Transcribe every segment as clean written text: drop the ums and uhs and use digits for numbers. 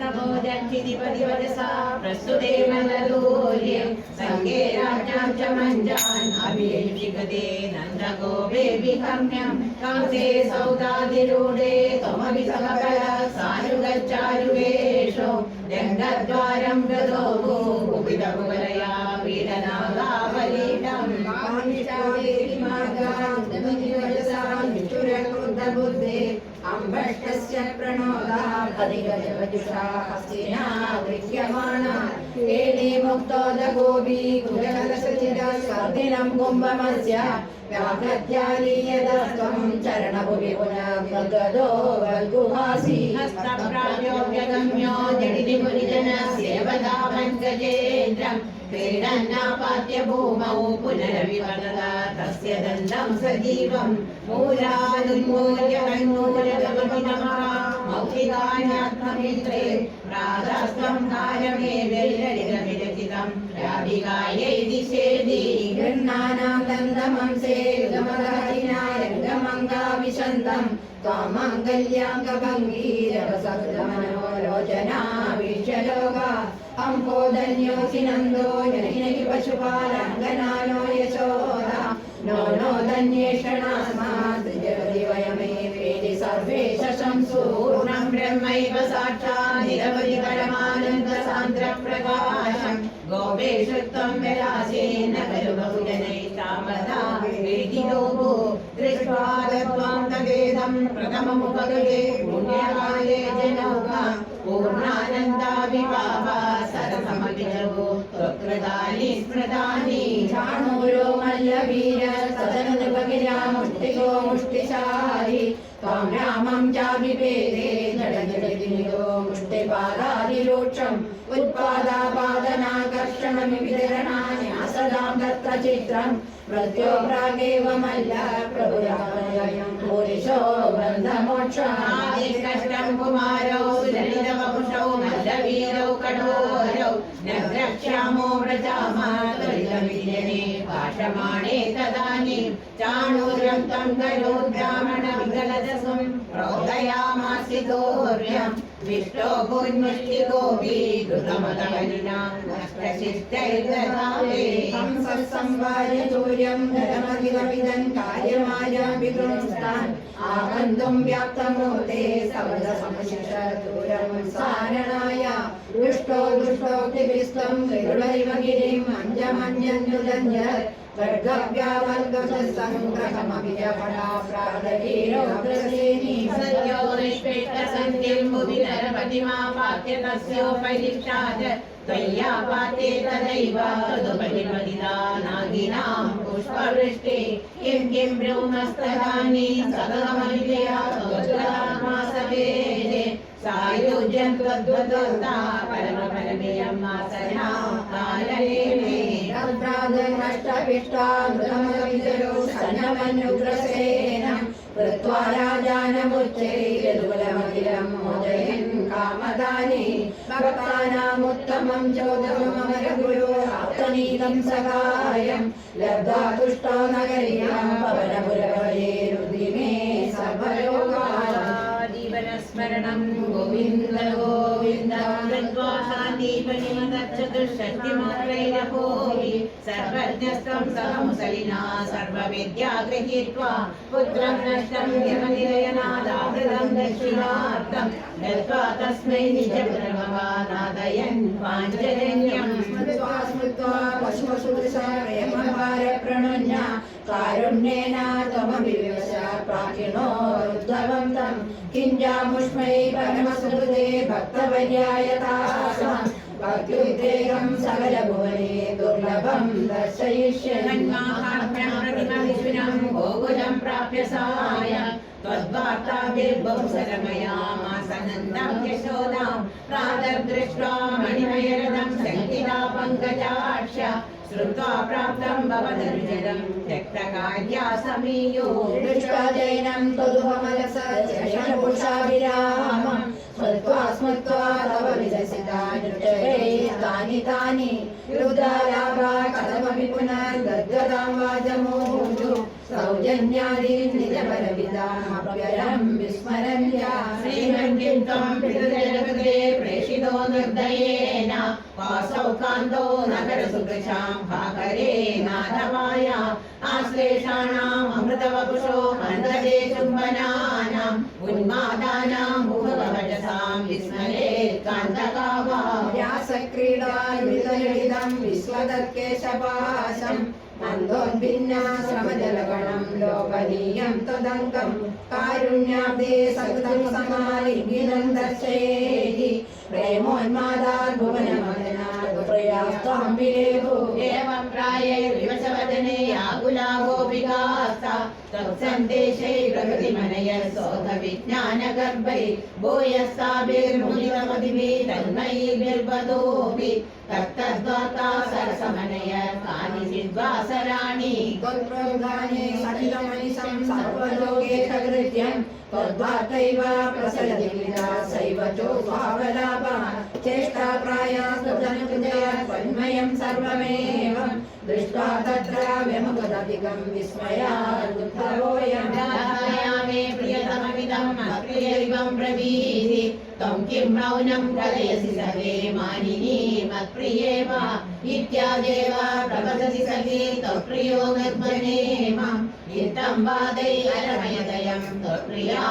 तमोदक्षितिपतिवचसा प्रस्तुते मनदूर्यं संगे राज्ञां च मञ्जान् अभिषिकते नन्दगोपेऽभिकर्म्यं कंसे सौदाधिरूढे त्वमपि समकल सानुगच्चारुवेषो जङ्गद्वारं गतो कुपितकुवलया पीडनागावलीडं बुद्धे अम्बष्टस्य प्रणोदा अधिगजवजुषा हस्तिना गृह्यमाणा केली मुक्तोदगोपी कुलकलसचिदा स्वर्धिनं कुम्भमस्य व्याघ्रत्यालीयदस्त्वं चरणभुवि पुनर्गदो वल्गुहासि हस्तप्राप्योऽप्यगम्यो जडिति मुनिजनस्येवदामन् गजेन्द्रं क्रीडन्नापात्य भूमौ पुनरविवदता तस्य दण्डं सजीवं मूलादुन्मूल्य कन्मूलकमपि नमः मौखिकान्यात्ममित्रे प्रातस्त्वं कालमेवैररितमिरचितं राधिकायै दिशेदि गृह्णानां दन्दमंसे गमदहरिणायङ्गमङ्गाविशन्तं त्वामङ्गल्याङ्गभङ्गीरवसकृतमनोलोचना विश्वलोका अम्पोदन्योऽसि नन्दो जनिनहि पशुपालङ्गनानो यशोदा नो नो धन्येषणास्मात् जगति वयमेवेदि सर्वे शशंसूर्णं ब्रह्मैव साक्षात् निरवधि परमानन्दसान्द्रप्रकाशं गोपेषु त्वं विलासेन खलु बहुजनैस्तावता वेदिलोको दृष्ट्वा त्वां तदेदं प्रथममुपगते पुण्यकाले जनौका पूर्णानन्दाभिभावा सरसमभिजगो त्वत्कृतानि स्मृतानि चाणूरो मल्लवीर सदनुपगिरा मुष्टिको मुष्टिशाली त्वां रामं चाभिपेदे जडजडिनिगो मुष्टिपादादिरोक्षम् उत्पादापादनाकर्षणमिवितरणान्यासदां दत्तचित्रं मृत्यो प्रागेव मल्ल प्रभुरामयं पुरुषो बन्धमोक्षादिकष्टं कुमारौ सुललितवपुषौ मल्लवीरौ कठोरौ न द्रक्ष्यामो व्रजामः त्वरितमिजने भाषमाणे तदानीं चाणूर्यं तं करोद्ब्राह्मणविकलदसं प्रोदयामासि दोर्यं विष्टो भून्मुष्टिकोऽपि कृतमतहरिणा नष्टशिष्टैर्दधावे हंससंवार्य सूर्यं धरमखिलमिदं कार्यमायापि कृंस्तान् आगन्तुं व्याप्तमूर्ते सवदसमशिषदूरं सारणाय दुष्टो दुष्टोक्तिभिस्तं गरुडैव गिरिं अञ्जमञ्जन्युदन्यत् खड्गव्यावर्गसंग्रहमपि च पराप्रादवीरोग्रसेनी सद्यो निष्पेष्टसन्धिं भुवि नरपतिमापात्य तस्योपरिक्षात् त्वय्यापाते तदैव तदुपरिपतिता नागिनां पुष्पवृष्टि किं किं ब्रह्मस्तदानि सदगमविजया त्वद्गतात्मा सवेदे सायुज्यं त्वद्वदोक्ता परमपरमेयं मासना कालनेमे तद्राजनष्टविष्टामृतमविजयो सन्नमनुग्रसेनं कृत्वा राजानमुच्चैरदुकुलमखिलं मोदयन् कामदानि भक्तानामुत्तमं चोदममरगुरो आप्तनीतं सहायं लब्धा तुष्टो नगर्यां पवनपुरवरे रुदिमे सर्वलोकादिवनस्मरणं गोविन्द गोविन्द कृत्वा शान्तिपरिमदच्छतुष्षष्टिमात्रैरपोहि सर्वज्ञस्तं सहमुसलिना सर्वविद्या गृहीत्वा पुत्रं नष्टं यमनिरयनादाहृतं दक्षिणार्थं दत्त्वा तस्मै निजपुत्रमवानादयन् पाञ्चजन्यं स्मृत्वा पशुपशुदृशप्रेमभारप्रणुन्य कारुण्येन त्वमभिविवश प्राकिणोरुद्धवं तं किञ्जामुष्मै परमसुहृदे भक्तवर्यायतासं भक्त्युद्वेगं सकलभुवने दुर्लभं दर्शयिष्यन्माहात्म्यप्रतिमविष्णुं गोकुलं प्राप्य साय त्वद्वार्ताभिर्बहुसरमयामासनन्दं यशोदां प्रातर्दृष्ट्वा मणिमयरदं शङ्किता पङ्कजाक्ष श्रुत्वा प्राप्तं भवदर्जनं त्यक्तकार्या समीयो दृष्ट्वा जैनं तदुपमलसत्पुरुषाभिरामं स्मृत्वा तव विलसितानि तानि रुद्रालाभा कथमपि पुनर्गद्गदां वाजमूढु सौजन्यादीन् निजबलविदामप्यरं विस्मरन्या श्रीमन्किं त्वं पितृजगते प्रेषित निर्दयेन वासौ कान्तो नगरसुदृशां भाकरे नाथवाय आश्लेषाणाम् अमृतवपुषो मन्दजे चुम्बनानाम् उन्मादानां मुखवचसां विस्मये कान्तकावा व्यासक्रीडायुधलितं विश्वदत्केशपाशम् मन्दोद्भिन्नाश्रमजलगणं लोकनीयं त्वदङ्गं कारुण्याब्दे सततं समालिङ्गिनं दर्शयेहि प्रेमोन्मादात् भुवनमदनात् प्रयास्त्वं विलेभु एवं प्राये विवशवदने आकुला गोपिकास्ता तत्सन्देशे प्रकृतिमनयसोतविज्ञानगर्भै भूयस्ताभिर्मुनितमदिभिः तन्मयीभिर्वदोऽपि तत्तद्वार्ता सरसमनय कानिचिद्वासराणि त्वत्प्रबुधाने सलिलमनिशं सर्वलोकेशकृत्यं त्वद्वार्तैव प्रसरति विलासैव चोद्भावलाभः चेष्टाप्रायास्तदनुकृतया त्वन्मयं सर्वमेव दृष्ट्वा तत्र व्यमुखदधिकं विस्मयादुद्धवोऽयं मे प्रियतममिदम् अप्रियैवं ब्रवीहि त्वं किं मौनं कलयसि सखे मानिनी मत्प्रिये वा इत्यादेव प्रवदति सखे त्वप्रियो निर्मने मां इत्थं वादै अरमयदयं त्वप्रिया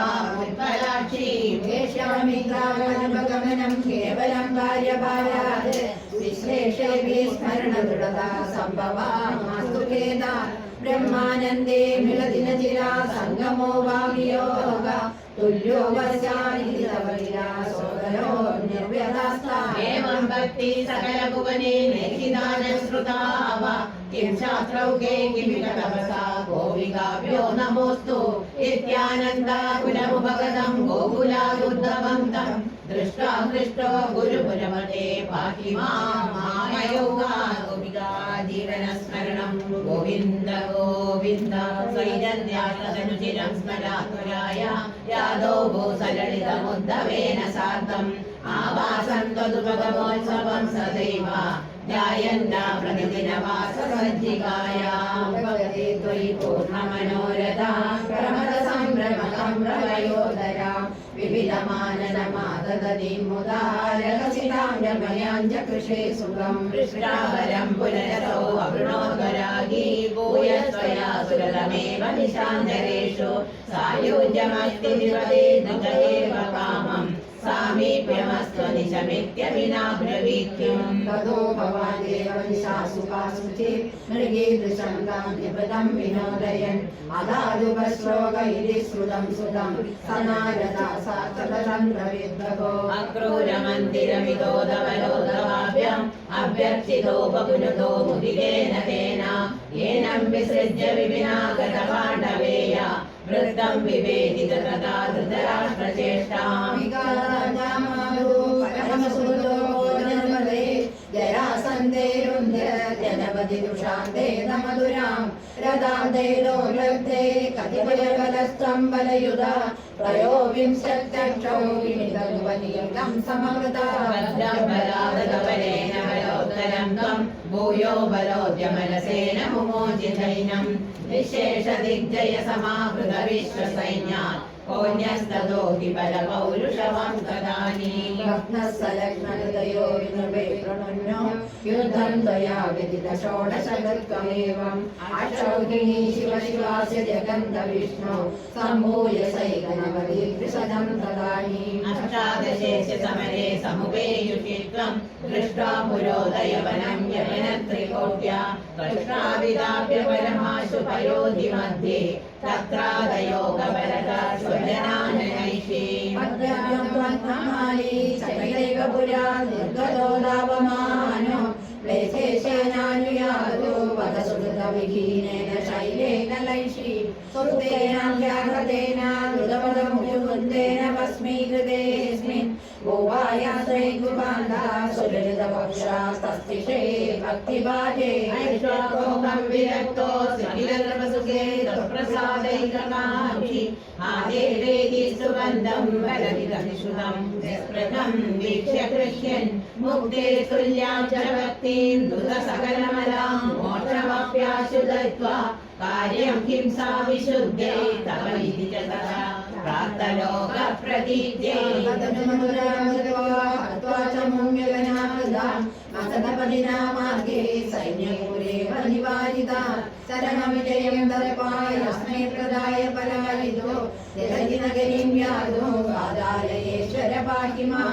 उत्पलाक्षी वेश्यामि ग्रामगमनं केवलं कार्यभारात् विश्लेषेऽपि स्मरणदृढता सम्भवा मास्तु खेदा ब्रह्मानन्दे मिलति न चिरा सङ्गमो वा वियोग तुल्यो वस्यामि तव विलासोदरो निर्व्यदास्ता एवं भक्ति सकलभुवने नेहिदानश्रुता वा किं शास्त्रौके किमिह तपसा गोपिकाभ्यो नमोऽस्तु इत्यानन्दाकुलमुपगतं गोकुलादुद्धवं तं दृष्ट्वा हृष्टो गुरुपुरमते पाहि मां मामयोगा गोपिका जीवनस्मरणं गोविन्द गोविन्द सैजन्यातनुचिरं स्मरातुराय यादो भूसललितमुद्धवेन सार्धम् आवासं त्वदुपगमोत्सवं सदैव ध्यायन्ना प्रतिदिनवाससज्जिकायां भगवते त्वयि पूर्णमनोरथा प्रमदसम्भ्रमं प्रलयोदया विविधमाननमाददतीं मुदा रहसितां रमयाञ्च कृषे सुखं पृष्ठावरं पुनरसौ अवृणोद्वरागी भूयस्त्वया सुरतमेव निशान्तरेषु सायुज्यमस्ति दिवदे दुःखदेव कामम् सामीप्यमस्त्व निशमित्यविना ब्रवीत्युं ततो भवान् देवनिशासुकासुचित् मृगीदृशं तां निपदं विनोदयन् अदादुपश्लोकैः श्रुतं सुतं सनारदा सा तदलं ब्रवीद्भगो अक्रूरमन्दिरमितो धवलोद्धवाभ्यम् अभ्यर्थितो बपुनुतो मुदितेन तेन येनं विसृज्य विपिनागतपाण्डवेय वृत्तं विवेदित तथा धृतराष्ट्रचेष्टाम् जरासन्धेरुन्धनवति दुषान्ते मधुरां रदान्ते लोलब्धे कतिपयबलस्त्वं बलयुधा त्रयोविंशत्यक्षौ विमितद्वनीतं समवृता बलादकबलेन बलोत्तरं त्वं भूयो बलोद्यमलसेन मुमोचितैनं विशेषदिग्जय समाहृत विश्वसैन्यात् कोऽन्यस्ततोऽपि बलपौरुषवं तदानीं रत्नस्सलग्नहृदयो विनृपे प्रणुन्यो युद्धं त्वया विदित षोडशगत्वमेवम् अक्षौहिणी शिवशिवास्य जगन्धविष्णो सम्भूय सैकनवतिद्विशतं तदानीम् अष्टादशेस्य समरे समुपेयुषि त्वं दृष्ट्वा पुरोदयवनं यवनत्रिकोट्या त्वष्ट्राविदाप्य परमाशु पयोधि मध्ये तत्रादयो गबलता स्वजनाननैषी अद्यां त्वन्नमाली सकलैव पुरा निर्गतो लाभमानो वेशेषेणानुयातो वदसुकृतविहीनेन शैलेन लैषी सुतेन व्याघ्रतेन मृदपदमुकुन्देन भस्मीकृतेऽस्मिन् गोवायात्रे गुबान्धा सुललितवक्षास्तस्तिषे भक्तिभाजे ऐश्वर्योगं विरक्तो सकिलर्वसुखे तत्प्रसादैककाक्षी आदेवेति सुगन्धं वलदितविश्रुतं निःस्पृहं वीक्ष्य कृष्यन् मुक्ते तुल्यां च भक्तिं द्रुतसकलमलां मोक्षमप्याशु दत्त्वा कार्यं किं सा विशुद्धे तव इति च तथा प्राप्तलोकप्रतीत्यै द्रौपदिनामार्गे सैन्यपूरेव निवारिता चरणविजयं दर्पायस्मै प्रदाय पलायितो जगदिनगरीं व्याधो वादालयेश्वर पाहि मां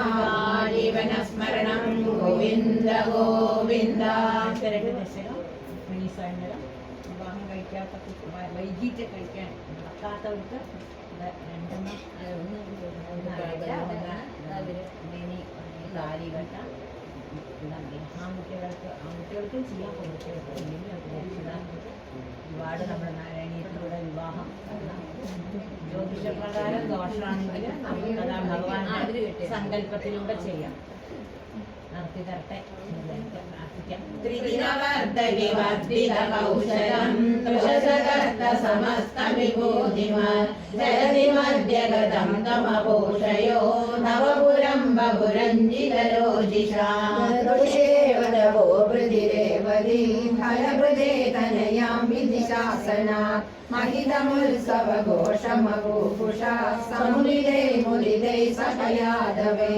जीवनस्मरणं गोविन्द गोविन्द. വിവാഹം കഴിക്കാത്ത വൈകിട്ട് കഴിക്കാൻ നടക്കാത്തവർക്ക് രണ്ടെണ്ണം താലി കെട്ട ആൺകുട്ടികൾക്കും ചെയ്യാൻ പെൺകുട്ടികൾക്ക് ഇല്ലെങ്കിൽ ഒരുപാട് നമ്മുടെ നാരായണീയത്തിലൂടെ വിവാഹം ജ്യോതിഷപ്രകാരം ദോഷമാണെങ്കിൽ നമുക്കത് ഭഗവാന്റെ സങ്കല്പത്തിലൂടെ ചെയ്യാം. നടത്തി തരട്ടെ പ്രാർത്ഥിക്കാം. ത്രിദിനവർദ്ധവിവർദ്ധിതകൗശലം ദൃശസകർത്ത സമസ്തവിഭൂതിമാൻ ജഗതി മധ്യഗതം തമപോഷയോ നവപുരം ബഹുരഞ്ജിതരോജിഷാ ദേവോ പ്രതിരേവതി ഫലപ്രദേ തനയാം വിധിശാസനാ महितमुत्सवघोषमघोषा समुदिते मुदिते सखयादवे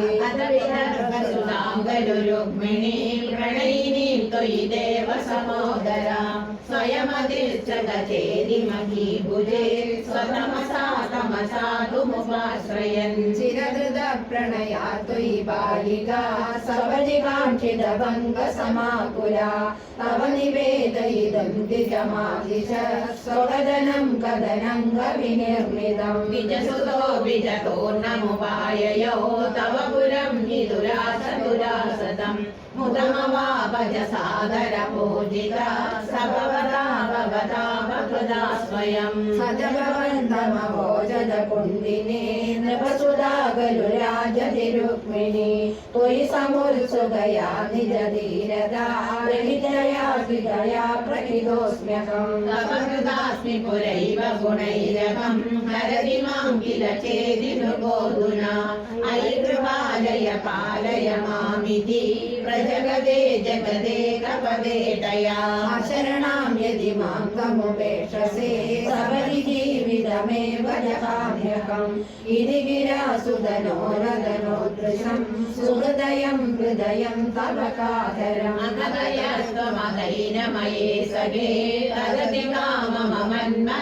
रुक्मिणी प्रणयिनी त्वयि देव समोदरा स्वयमतिर्चेदिमही भुजे स्वतमसा तमसा तुमुपाश्रयन् चिरधृत प्रणया त्वयि बालिका सवजिकाङ्क्षित भङ्ग समाकुला तव निवेदयिदं द्विजमादिश स्वगदनं कदनं विनिर्मितं विजसुतो विजतो नमुपाययो तव पुरं विदुरासदुरासदम् मुदमवापज सादर पूजिता सभवता भवता भवदा स्वयं सजभवन्तमभोजद कुण्डिने नृपसुधा खलु राजति रुक्मिणी त्वयि समुत्सुकया निज धीरता प्रहितया हृदया प्रहितोऽस्म्यहम् तव कृतास्मि पुरैव गुणैरहं हरति मां किल चेदि नृपोऽधुना अयि कृपालय पालय मामिति प्रजगते जगदेकपदे तया शरणां यदि मां तमुपेक्षसे सपदि जीवितमेव जहाम्यहम् इति गिरासुदनो रदनोदृशं सुहृदयं हृदयं तव कातरम् अकथयस्त्वमदैनमये सखे तदति काममन्मदवेदना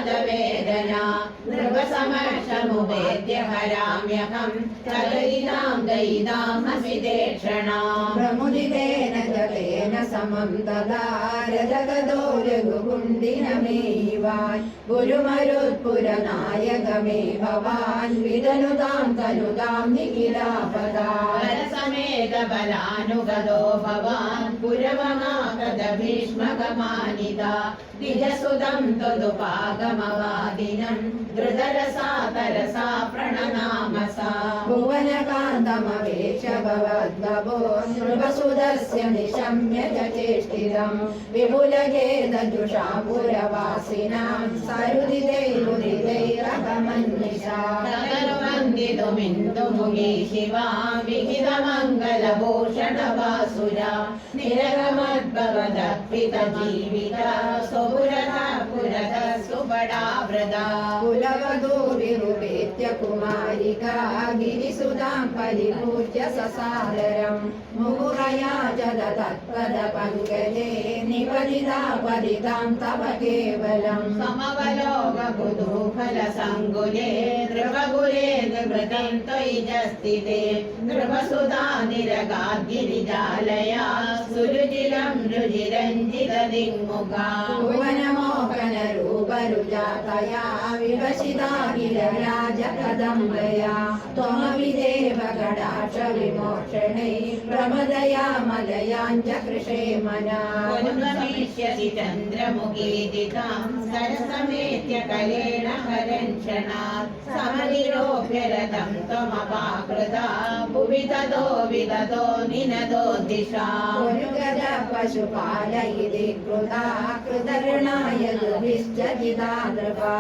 नृपसमक्षमुपेत्य हराम्यहं चलयितां दयितां हसिदेक्षणाम् प्रमुदितेन जलेन समं तदा रजगदो रघुकुण्डिनमेवान् गुरुमरुत्पुरनायकमे भवान् विदनुतां तनुतां निखिलापदान् समेत बलानुगतो भवान् पुरवमागत भीष्मकमानिता द्विजसुतं तदुपागमवादिनं धृतरसा तरसा प्रणनामसा भुवनकान्तमवेक्ष्य भवद्भवो नृपसुतस्य निशम्य च चेष्टितं विपुलखेदजुषा पुरवासिनां सरुदितैरुदितैरकमन्निशा तदनुवन्दितुमिन्दुमुखी शिवा विहितमङ्गलभूषणवासुरा निरगमद्भवदर्पितजीविता स्वपुरतः पुरतः सुबडाव्रता कुलवधूरिरुपेत्य कुमारिका गिरिसुतां परिपूज्य ससादरं मुहुरया च तत्पदपङ्कजे निपतिता पतितां तव केवलम् समवलोककुतूहलसङ्कुले नृपकुले निवृतं त्वयि च स्थिते नृपसुधा निरगाद्गिरिजालया सुरुचिरं रुचिरञ्जितदिङ्मुखा भुवनमोहनरूपरुजातया विवशिता किल राजकदम्बया त्वमपि देव कटाक्षविमोक्षणे प्रमदया मलयाञ्च कृषे मना पुनर्गमिष्यसि चन्द्रमुखीदितां सरसमेत्य कलेन हरञ्छणात् समधिरोऽभ्यरतं त्वमपाकृता भुवि ततो विदतो निनदो दिशा पुरुगज पशुपालयिति कृता कृतऋणाय दुभिश्च जिता नृपा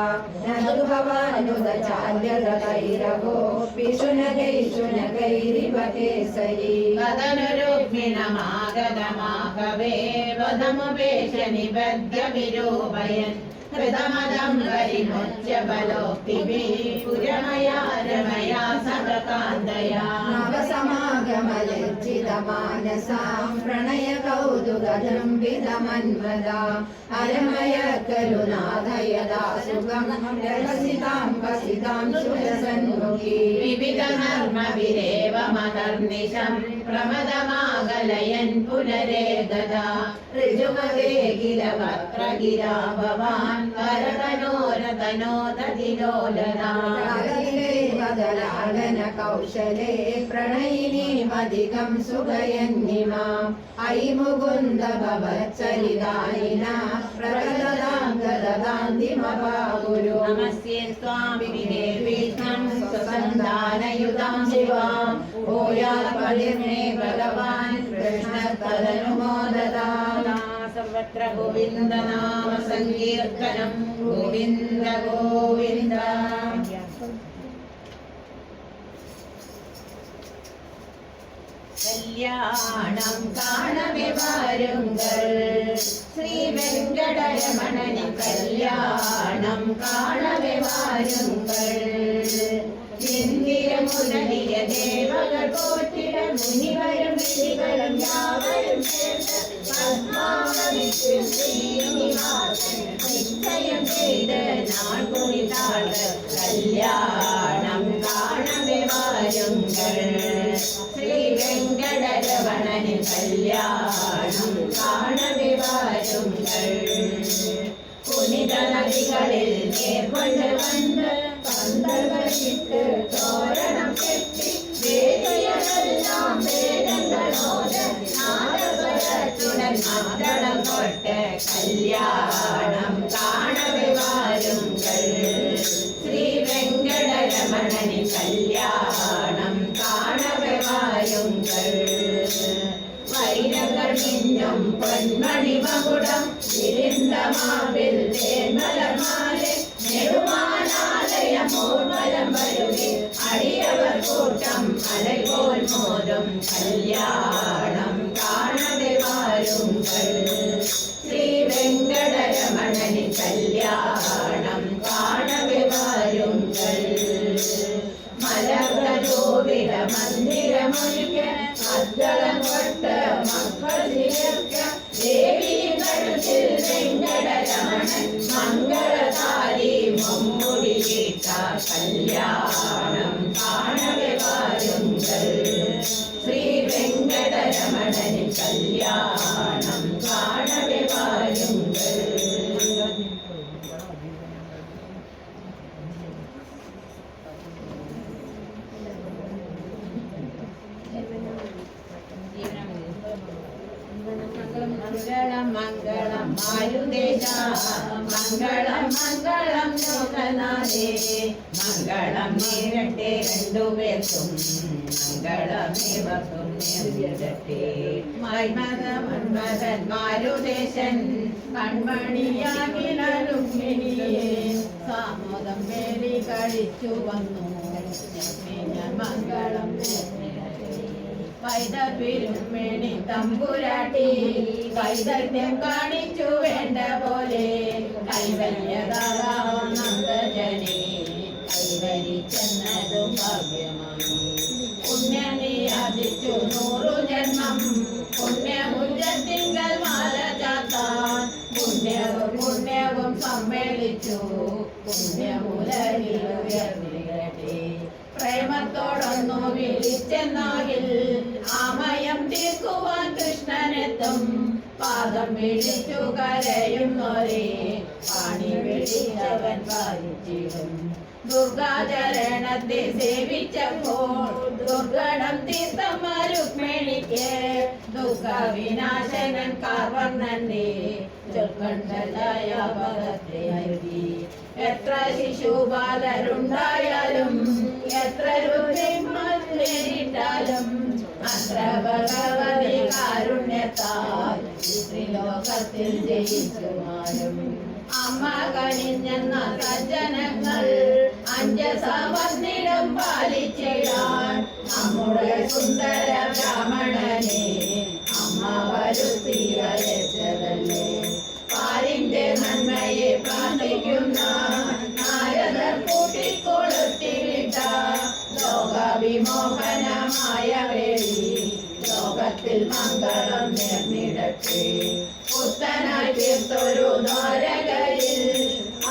न तु भवानुदचाल्यतैरवो पिशुनकैशुनकैरिव केसरी तदनुरुक्मिणमागतमाहवे वदमुपेश निबध्य विरूपयन् ഹൃദമദം പരിമുച്യബലോക്തിഭിः പുരമയാ രമയാ സഹകാന്തയാ നവസമാഗമലജ്ജിതമാനസാം പ്രണയകൗതുകജംബിതമന്മദാ അരമയ खलु नाथ यदा सुखं रसितां वसितां सुरसन्मुखी विविधनर्मभिरेव महर्निशं प्रमदमागलयन् पुनरेकदा ऋजुमदे किल वक्त्रगिरा भवान् वरतनोरतनोदधिलोलना बदलाडन कौशले प्रणयिनीमधिकं सुगयन्निमाम् अयि मुकुन्द भवत्सरिदायिना प्रकटदान्तरदान्तिमपाकुरु नमस्ये त्वां विदेवीष्णं सुसन्धानयुतां शिवां भूयात्परिमे भगवान् कृष्णस्तदनुमोदता सर्वत्र गोविन्दनाम सङ्कीर्तनं गोविन्द गोविन्द കല്യാണം കാണവേ വാരുങ്കൾ ശ്രീ വെങ്കടരമണനി കല്യാണം കാണവേ വാരുങ്കൾ ഇന്ദിര മുരളിയ ദേവകൾ പോറ്റിട മുനിവരും ഋഷികളും യാവരും നിശ്ചയം ചെയ്ത് നാൾ കുണിതാള് കല്യാണം കാണവേ വാരുങ്കൾ ശ്രീ വെങ്കടരമണനി കല്യാണം കാണവേ വാരുങ്കൾ പുനിത നദികളിൽ നേർകൊണ്ട് വന്ന് പന്തകളിട്ട് തോരണം കെട്ടി വേദികളെല്ലാം വേദങ്ങളോട് നാദസ്വരത്തുടൻ മദ്ദളം കൊട്ട് കല്യാണം കാണവേ വാരുങ്കൾ ശ്രീ വെങ്കടരമണനി കല്യാണം കാണവേ വാരുങ്കൾ വൈരങ്ങൾ മിന്നും പൊന്മണി മകുടം വിരിന്ത മാവിൽ തേന്മലർമാലെ നെടുമാനാലയം ഊർവലം വരുവിൽ അടിയവർ കൂട്ടം അലൈപോൽ മോദം കല്യാണം കാണവേ വാരുങ്കൾ ശ്രീ വെങ്കടരമണനി കല്യാണം കാണവേ വാരുങ്കൾ മലകോവില മന്ദിരമൊരുക്ക മദ്ദളം കൊട്ട് മക്കൾ ചേർക്ക ദേവി കഴുത്തിൽ വെങ്കടരമണൻ മംഗളതാരി മമ്മുടി കേട്ട കല്യാണം കാണവേ വാരുങ്കൾ ശ്രീ വെങ്കടരമണനി കല്യാണം കാണവേ വാരുങ്കൾ മംഗളം മംഗളം മാരുദേശ മംഗളം മംഗളം ലോകനാഥേ മംഗളം നേരട്ടെ രണ്ടുപേർക്കും മംഗളമേവർക്കും നേരിടട്ടെ മന്മഥൻ മാരുദേശൻ കൺമണിയാകില രുക്മിണിയെ സാമോദം വേലി കഴിച്ചു വന്നു ഞാൻ മംഗളം വൈദപ്പിരുമേണി തമ്പുരാട്ടി വൈദഗ്ധ്യം കാണിച്ചു വേണ്ട പോലെ കൈവല്യതാനന്ദജനെ കൈവരിച്ചെന്നതും ഭാഗ്യമായി പുണ്യനീ അതിച്ചു 100 ജന്മം പുണ്യമുറ്റത്തിങ്കൽ മാല ചാത്താൻ പുണ്യവും സമ്മേളിച്ചു പുണ്യമുലകിൽ ഉയർന്നിരട്ടെ പ്രേമത്തോടൊന്നു വിളിച്ചെന്നാകിൽ ആമയം തീർക്കുവാൻ കൃഷ്ണനെത്തും പാദം പിടിച്ചു കരയുന്നോരേ പാണി പിടിച്ചവൻ പാലിച്ചിടും ദുർഗാചരണത്തെ സേവിച്ചപ്പോൾ ദുർഗണം തീർത്ഥം രുക്മിണിക്ക് ദുഃഖ വിനാശനൻ കാർവർണ്ണന്റെ ചൊൽക്കണ്ടലായ ഭഗത്തെ നൽകി എത്ര ശിശുബാലരുണ്ടായാലും എത്ര രുദ്രന്മാർ നേരിട്ടാലും അത്ര ഭഗവതി കാരുണ്യത്താൽ ത്രിലോകത്തിൽ ജയിച്ചുമാരും അമ്മ കനിഞ്ഞെന്ന സജ്ജനങ്ങൾ അഞ്ചസവർണ്ണിടം പാലിച്ചിടാൻ നമ്മുടെ സുന്ദര ബ്രാഹ്മണനെ അമ്മ വരുത്തി അയച്ചതല്ലേ പാലിന്റെ നന്മയെ പ്രാർത്ഥി അതിമോഹനമായ വേളി ലോകത്തിൽ മംഗളം നേർന്നിടട്ടെ. പുത്തനായി തീർത്തൊരു ദ്വാരകയിൽ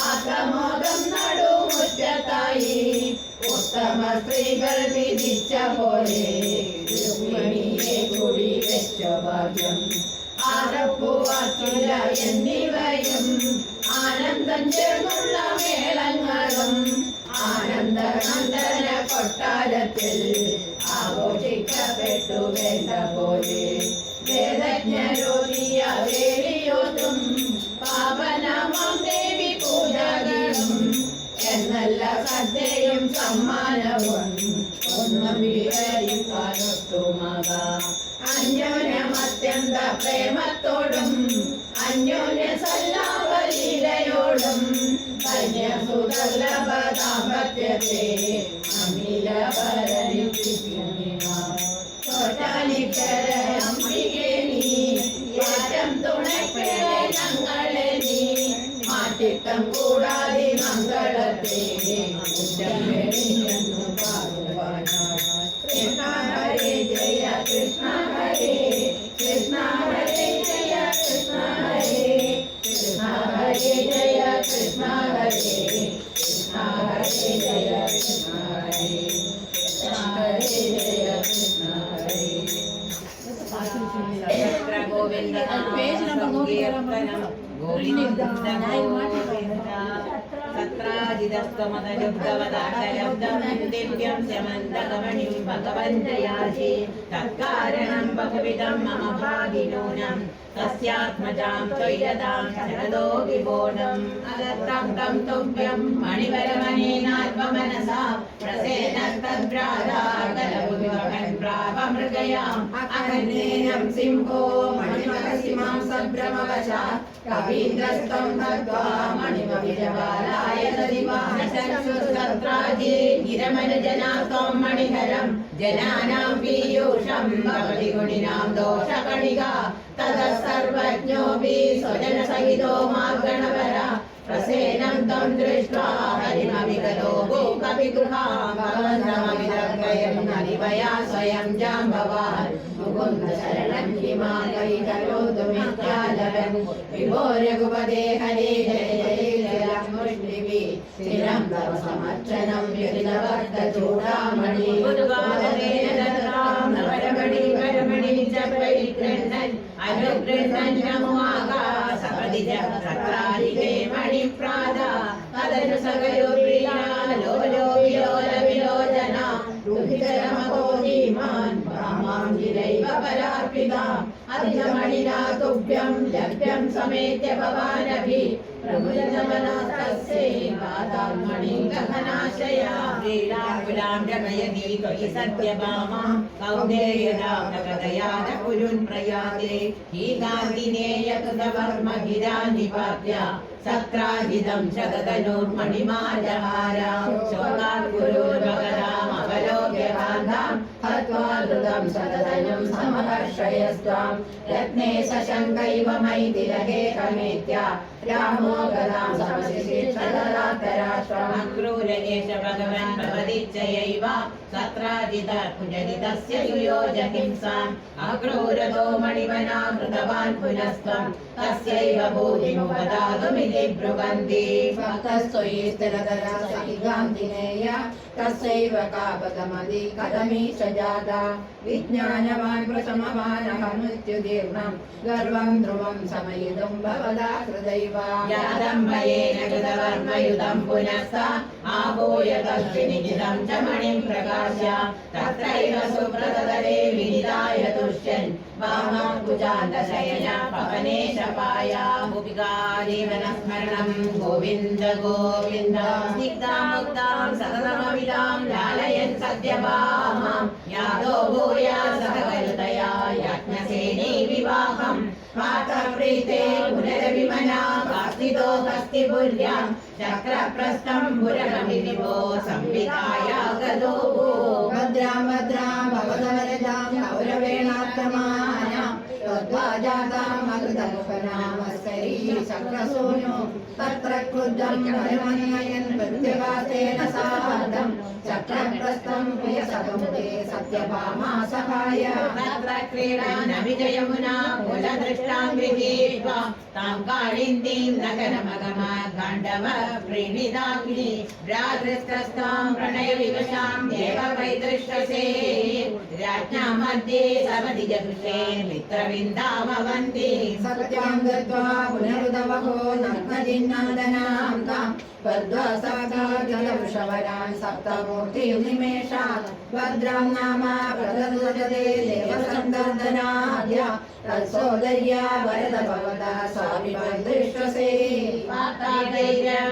ആത്മോദം നടുമുറ്റത്തായി ഉത്തമ സ്ത്രീകൾ വിധിച്ച പോലെ രുക്മിണിയെ കൂടി വെച്ച ഭാഗ്യം. ആരപ്പുവാക്കില എന്നിവയും ആനന്ദം ചേർന്നുള്ള മേളങ്ങളും ആനന്ദനന്ദന കൊട്ടാരത്തിൽ ആഘോഷിക്കപ്പെട്ടു വേണ്ട പോലെ. വേദജ്ഞരോധിയ വേലിയോതും പാവനമാം ദേവി പൂജകളും എന്നല്ല സദ്യയും സമ്മാനവും ഒന്നും വിവരിക്കാനൊട്ടുമാകാം. അന്യോന്യമത്യന്ത പ്രേമത്തോടും അന്യോന്യ സല്ലാപലീലയോടും കന്യസുദർലഭ ദാമ്പത്യത്തെ അമിലപരനിപ്പിക്കര അംബികേ നീ ഏറ്റം തുണയ്പേരെ ഞങ്ങളെ നീ മാറ്റിക്കം കൂടാതെ മംഗളത്തെ ഉച്ചമെളിഞ്ഞെന്നു പാടുവാനായി. കൃഷ്ണ ഹരേ ജയ കൃഷ്ണ ഹരേ കൃഷ്ണ ഹരേ ജയ കൃഷ്ണ ഹരേ കൃഷ്ണ ഹരേ ജയ കൃഷ്ണ ഹരേ കൃഷ്ണ ഹരേ ജയ കൃഷ്ണ ഹരേ കൃഷ്ണ ഹരേ ജയ കൃഷ്ണ ഹരേ. ഗോവിന്ദ സത്രാജിതസ്ത്വമതലുബ്ധവദാശലബ്ധം ശമന്തകമണിം ഭഗവന്തയാശി തത്കാരണം ബഹുവിധം മമ ഭാഗിനൂനം തസ്യാത്മജാം ത്വയ്യതാം ശരദോ വിബോധം അദത്തം തുഭ്യം മണിവരമനേനാത്മമനസാ പ്രസേനസ്തദ്ഭ്രാതാകലഭുവിവഹൻ പ്രാപമൃഗയാം അഹന്നേനം സിംഹോ മണിമഹസിമാം സഭ്രമവശാ കവീന്ദ്രസ്തം ഭഗ്വാ മണിമവിജപാലായ ദദിവാശംസുസത്രാജേ ഗിരമനുജനാസ്ത്വം മണിഹരം ജനാനാം പീയൂഷം ഭവതി ഗുണിനാം ദോഷകണികാ തതഃ സർവജ്ഞോപി സ്വജനസഹിതോ മാർഗണവര പ്രസേനം ത്വം ദൃഷ്ട്വാ ഹരിമവിഗതോ ഭൂകവിഗൃഹാം ഭവന്തമവിദർഗയം നരിവയാ സ്വയം ജാംബവാൻ മുകുന്ദ ശരണം ഹിമാകൈകരോതു മിഥ്യാലവൻ വിഭോ രഘുപതേ ഹരേ ജയ ജയ മുഷ്ടിഭി സ്ഥിരം തവ സമർച്ചനം വ്യതിതവർത്ത ചൂടാമണി നവരമണി വരമണി ചപരിഗ്രഹൻ അനുഗ്രഹൻ നമോകാ സപദിജ സത്രാദികേ മണിപ്രാദ കദനു സകയോ പ്രിയാ ലോലോ വിലോല വിലോചന രുഹിതരമകോഹിമാൻ ബ്രഹ്മാംഗിരൈവ പരാർപ്പിതാം അതിജമണിനാ തുഭ്യം ലഭ്യം സമേത്യ ഭവാനഭി പ്രമുജനമനസ്തസ്യൈ പാദാത്മണിം ഗഹനാശയാ ശ്രീരാകുലാം രമയതി ത്വയി സത്യഭാമാ കൗന്ദേയദാം നഗദയാന കുരുൻ പ്രയാതേ ഹീകാന്തിനേയകൃതവർമ്മ ഗിരാനിപാത്യ സത്രാജിതം ശതതനൂർമണിമാലഹാര ശോകാത് ഗുരുർഭഗതാം അവലോക്യ കാന്താം ഹത്വാ ധൃതം സതതനും സമഹർഷയസ്ത്വാം രത്നേ സശങ്കൈവ മൈഥിലകേകമേത്യ രാമോ ഗതാം സമശിശിക്ഷതരാത്തരാഷ്ട്രം അക്രൂരയേശ ഭഗവൻ ഭവതിച്ഛയൈവ സത്രാജിത കുജരിതസ്യ യുയോജ ഹിംസാം അക്രൂരതോ മണിവനാ കൃതവാൻ പുനസ്ത്വം തസ്യൈവ ഭൂതിമുപദാതുമിതി ബ്രുവന്തി ഭക്തസ്ത്വയി സ്ഥിരതരാ സഹികാന്തിനേയ തസ്യൈവ കാപകമതി കഥമീശ ജാതാ വിജ്ഞാനവാൻ പ്രസമവാനഃ മൃത്യുദീർണം ഗർവം ധ്രുവം സമയിതും ഭവദാ ഹൃദൈവ യാദംബയേന കൃതവർമ്മയുതം പുനഃസ ആഹൂയ തദ്വിനിജിതം ച മണിം പ്രകാശ്യ തത്രൈവ സുപ്രതതരേ വിനിതായ തുഷ്യൻ വാമാം കുജാന്തശയന പവനേശപായ ഗോപികാജീവനസ്മരണം ഗോവിന്ദ ഗോവിന്ദ സ്നിഗ്ധാം മുഗ്ധാം സതതമവിതാം ലാലയൻ സത്യഭാമാം യാദോ ഭൂയാ സഹകരുതയാ യജ്ഞസേനീ വിവാഹം പാതപ്രീതേ പുനരവിമനാ കാർത്തിതോ ഹസ്തിപുര്യാം ചക്രപ്രസ്ഥം പുരകമിവിഭോ സംവിധായ ഗതോ ഭദ്രാം ഭദ്രാം ഭവതവരജാം കൗരവേണാത്തമാനാം ത്വദ്വാജാതാം कृतमुपनामस्करी चक्रसूनो तत्र क्रुद्धं परमन्ययन् प्रत्यगातेन सार्धं चक्रप्रस्थं प्रियसकमुखे सत्यभामा सहाय तत्र क्रीडानभिजयमुना कुलदृष्टां गृहीत्वा तां काळिन्दीं नगरमगम गाण्डव प्रीणिताग्नि भ्रातृस्तस्तां प्रणयविवशां देववैदृष्टसे राज्ञा मध्ये सवधिजदृशे मित्रविन्दामवन्ति सत्यां गत्वा पुनरुदवहो नग्नजिन्नादनां तां पद्वासागाजलवृषवरान् सप्तमूर्तिनिमेषात् भद्रां नाम प्रददते देवसन्दर्दनाद्या तत्सोदर्या वरद भवता स्वामिवदृष्टसे वार्ताधैर्यं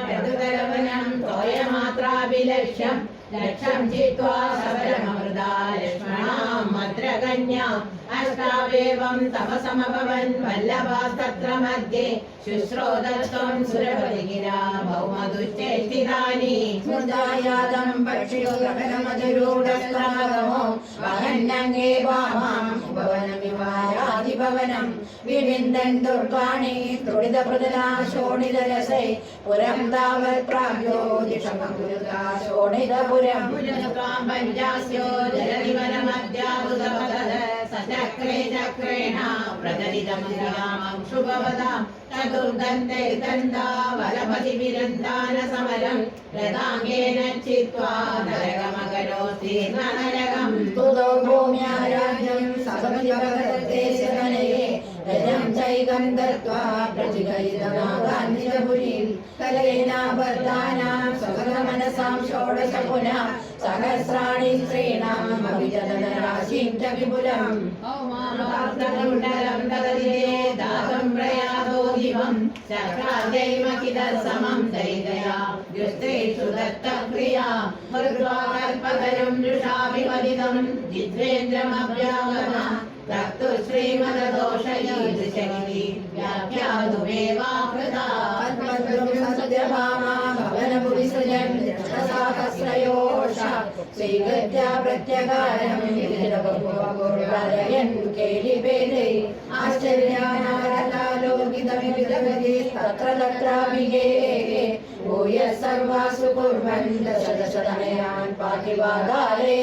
तोयमात्राभिलक्ष्यं लक्ष्यं चित्वा सबलमृदा लक्ष्मणाम् अग्रगण्याम् अष्टावेवं तपसमभवन् वल्लभास्तत्र मध्ये शुश्रोदत्तं सुरपतिगिरा भौमदुश्चेष्टितानि स्मृतायादं पक्षियो गगनमधुरूढस्त्रागमो वहन्नङ्गे वामां भवनमिवायादिभवनं विविन्दन् दुर्गाणि त्रुडितपृदना शोणितरसै पुरं तावत् प्राप्यो दिशमकुरुता शोणितपुरं पञ्चास्यो जलनिवनमध्याबुधपदः सचक्रे चक्रेण प्रदलितमं शुभवदां चतुर्दन्ते दन्ता वलपतिविरन्दान समरं रथाङ्गेन चित्वा नरकमकरोऽस्ति नरकं तुदो भूम्या राज्यं सपतिभगते शनये रजं चैकं दत्त्वा प्रचिकयितनागान्निजपुरीं कलेनाबद्धानां सकलमनसां षोडश पुनः सहस्राणि स्त्रीणाम् अभिजनराशिं च विपुलम् कुण्डलं ददते दातं प्रयातो दिवं चक्रादैमकिदसमं दैदया दुष्टेषु दत्तक्रिया मृत्वा कल्पतरुं वृषाभिवदितं जित्वेन्द्रमभ्यागमा तत्तु श्रीमददोषयीदृशगिरि व्याख्यातुमेवा कृता सत्यभामा भवनभुविसृजन् सहस्रयोषा श्रीगत्या प्रत्यगारं विरयन् केलिभेदै आश्चर्यानारलालोकितविविधगति तत्र तत्राभिगेः भूयः सर्वासु कुर्वन् दशदशतनयान् पातिवादाले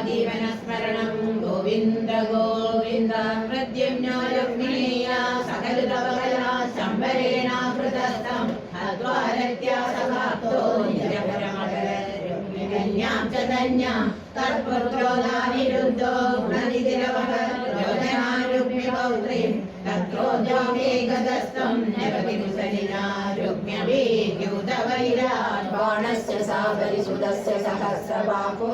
जीवनस्मरणं गोविन्द गोविन्द प्रद्युम्नो रुक्मिणीया सकलतवकला शम्बरेण कृतस्थं हत्वारत्या सखाप्तो निजपरमकरन्यां च धन्यां तत्पुत्रो दानिरुद्धो गुणनिधिरवः योजनारुक्मिपौत्रीं तत्रोद्योगेकदस्तं नवतिकुशलिना रुक्म्यवीद्युतवैरान् बाणस्य साबरिसुतस्य सहस्रबाहो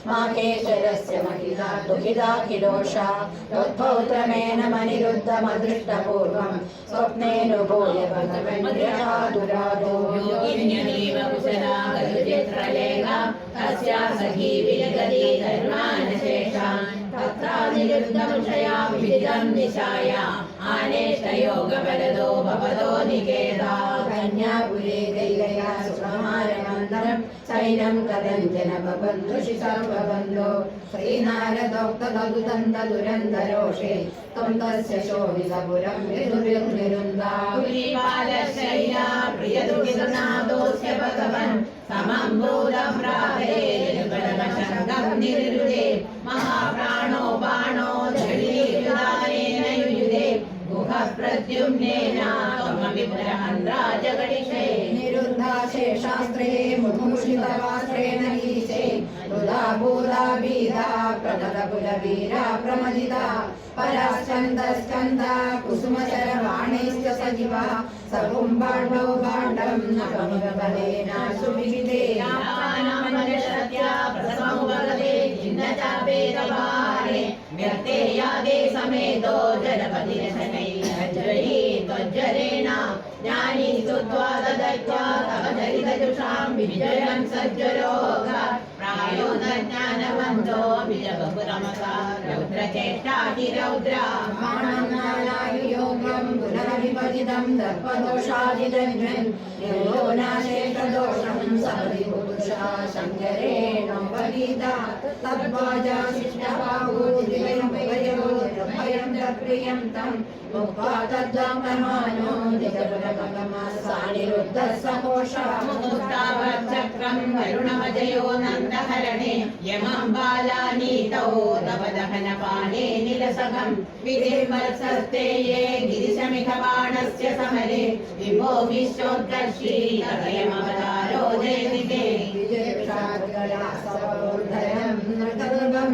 माकेश्वरस्य महिला दुहिता किलोषा त्वत्पौत्रमेन मनिरुद्धमदृष्टपूर्वं स्वप्नेनुभूय भगवन्यहादुरादो योगिन्यदेव कुशला गरुचित्रलेखा तस्या सखी विजगति धर्मानशेषान् तत्रानिरुद्धमुषया विदितं दिशाया आनेष्टयोगबलदो भवदो निकेता कन्यापुरे दैलया सुकुमारमन्दरं सैनं कदञ्जन बबन्धुषि सर्वबन्धो श्रीनारदोक्तदुदन्तदुरन्दरोषे त्वं तस्य शोभितपुरं विदुर्विरुन्दा पुरीपालशय्या प्रियदुहितनादोऽस्य भगवन् समं भूतप्राहे निर्बलमशङ्कं निरुदे महाप्राणो बाणो झटियुधानेन युयुधे गुहः प्रद्युम्नेन त्वमपि पुरहन्राजगणिषे निरुद्धाशेषास्त्रे मुमुषितवास्त्रेण ईशे रुदा भूदा बीधा प्रमदकुलवीरा प्रमदिता पराश्चन्दश्चन्दा कुसुमचरवाणैश्च सजीवा सकुम्भाण्डौ भाण्डं नवमिव बलेन सुविहिते प्रसमुपगते छिन्नचापेतवारे व्यक्ते यादे समेतो जलपतिरशनैरज्वरी त्वज्जलेन ज्ञानी स्तुत्वा ददत्वा तव चरितजुषां विजयं सज्जरोग प्रायो न ज्ञानवन्तो विजबहुरमसा रौद्रचेष्टातिरौद्रा माननायुयोगं पुनरभिपतितं दर्पदोषादिदन्यन् निर्योनाशेषदोषं सपदि पुरुषा शङ्करेणोपगीता तद्वाजा शिष्टबाहूदिवयं वयो प्रियं तं मुक्त्वा तद्वामहानो निजपुरमगमासानिरुद्धः सघोषः मुक्तावचक्रं वरुणमजयो नन्दहरणे यमं बालानीतौ तव दहनपाणे निलसगं विधिर्वत्सस्ते ये गिरिशमिखबाणस्य समरे विभो विश्वोत्कर्षी तदयमवतारो जयदिते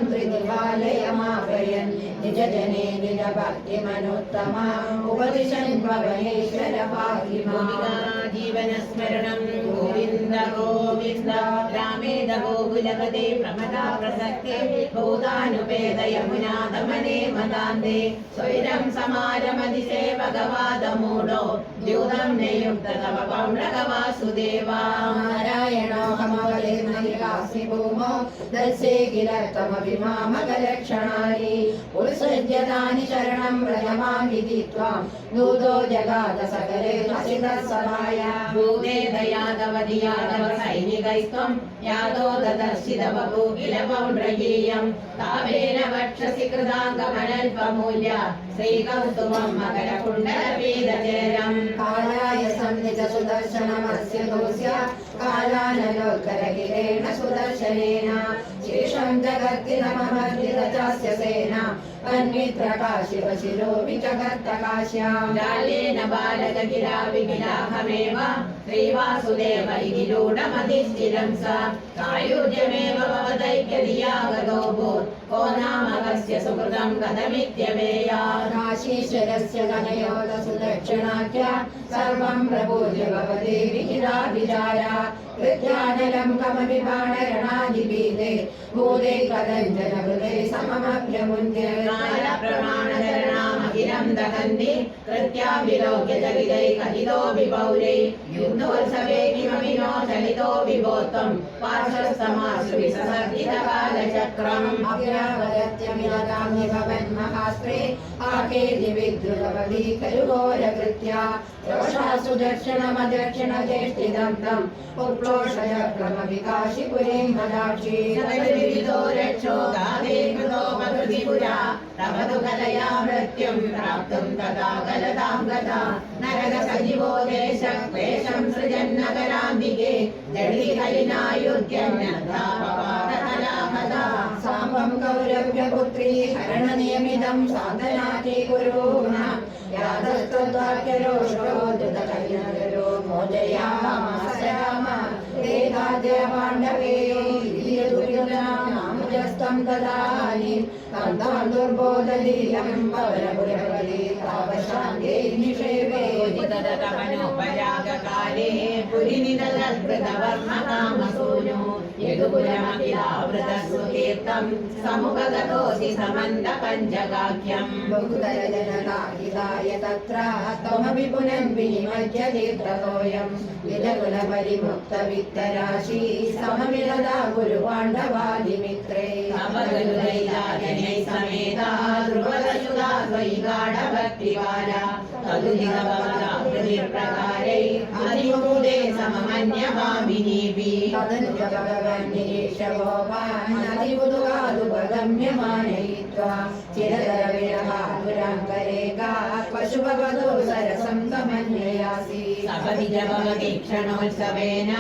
त्रिदिवालयमापयन् निजजने निजभक्तिमनुत्तमा उपदिशन् भवनेश्वर पाहि माम् जीवनस्मरणं गोविन्द गोविन्द रामेद गोकुलपते प्रमदा प्रसक्ते भूतानुपेद यमुना दमने मदान्ते स्वैरं समारमदिशे भगवादमूढो द्यूतं नियुक्त तव पौण्ड्रक वासुदेवा नारायणोऽहमवलिर्महिलासि भूमौ दर्शे गिरत्वमपि मामकलक्षणानि उत्सृज्यतानि शरणं व्रजमामिति त्वां दूतो जगाद सकले हसितः सभाया भूते दयादवधि यादव सैनिकैस्त्वं यादो ददर्शित बभू किल पौण्ड्रकीयं तावेन वक्षसि कृताङ्गमनल्पमूल्य श्रीकौस्तुभं मकरकुण्डलपीतचेरं कालाय सन्निध सुदर्शनमस्य दोष्य कालानलोकरगिरेण सुदर्शनेन शेषं जगत्तिनममर्दितचास्य सेना अन्वित्रकाशिवशिरो विजगत्तकाश्यां जालेन बालकगिराविगिलाहमेव श्रीवासुदेव इति रूढमधिष्ठिरं स सायुज्यमेव भवदैक्यधिया गतो भूत् को नाम कस्य सुकृतं कथमित्यवेया राशीश्वरस्य गणयोदसुदक्षिणाख्या सर्वं प्रपूज्य भवति विहिराभिचारा कृत्यानलं कमपि बाणरणादिपीते भूते कदञ्जनहृदे सममभ्यमुञ्चे प्रमाणधरणामखिलं दहन्ति कृत्याभिलोक्य जगिदै कथितो विपौरे युद्धोत्सवे किमपि नो चलितो विभोत्वं पार्श्वस्थमाशु विससर्जितकालचक्रम् अव्यावदत्यमिलगाम्य भवन्महास्त्रे आकेति विद्रुतवती खलु घोरकृत्या रोषा सुदर्शनमदक्षिणचेष्टितं तं पुप्लोषचक्रमपि काशीपुरीं मदाक्षी विविधो रक्षो गावे कृतोपकृतिपुरा तवतु कलया मृत्युं प्राप्तुं तदा गलतां गता नरकसजीवो देशक्लेशं सृजन्नगराम्बिके जडि कलिनायुध्यन्यथापपातकलाहता साम्बं कौरव्यपुत्री हरणनियमितं साधनाति कुरुना यादस्तद्वाक्यरोषो दुतकलिनगरो मोजयामास राम वेदाद्य पाण्डवे दुर्योधनामुजस्तं तदानीं तन्तां दुर्बोधलीलं पवनपुरपदे तावशान्ते निषेवे तदतमनोपरागकाले पुरिनिदलकृतवर्मकामसूनो यदुपुरमखिलावृतसुतीर्थं समुपगतोऽसि समन्तपञ्चगाख्यम् बहुतरजनकाहिताय तत्र त्वमपि पुनर्विनिमज्य तीर्थतोऽयं विजकुलपरिमुक्तवित्तराशि सममिलदा गुरुपाण्डवादिमित्रे अपगरुदैलाजनैः समेता ध्रुवदयुधा त्वयि गाढभक्तिवाला तदुदितभवता हृदिप्रकारै अधिमुदे सममन्यभामिनीभिः तदनुज भगवन्निरीशभोपानदिमुदुगादुपगम्यमानयित्वा चिरतरविरहादुराङ्करेका पशुभवतो सरसं समन्वयासि सपदि च भवति क्षणोत्सवेन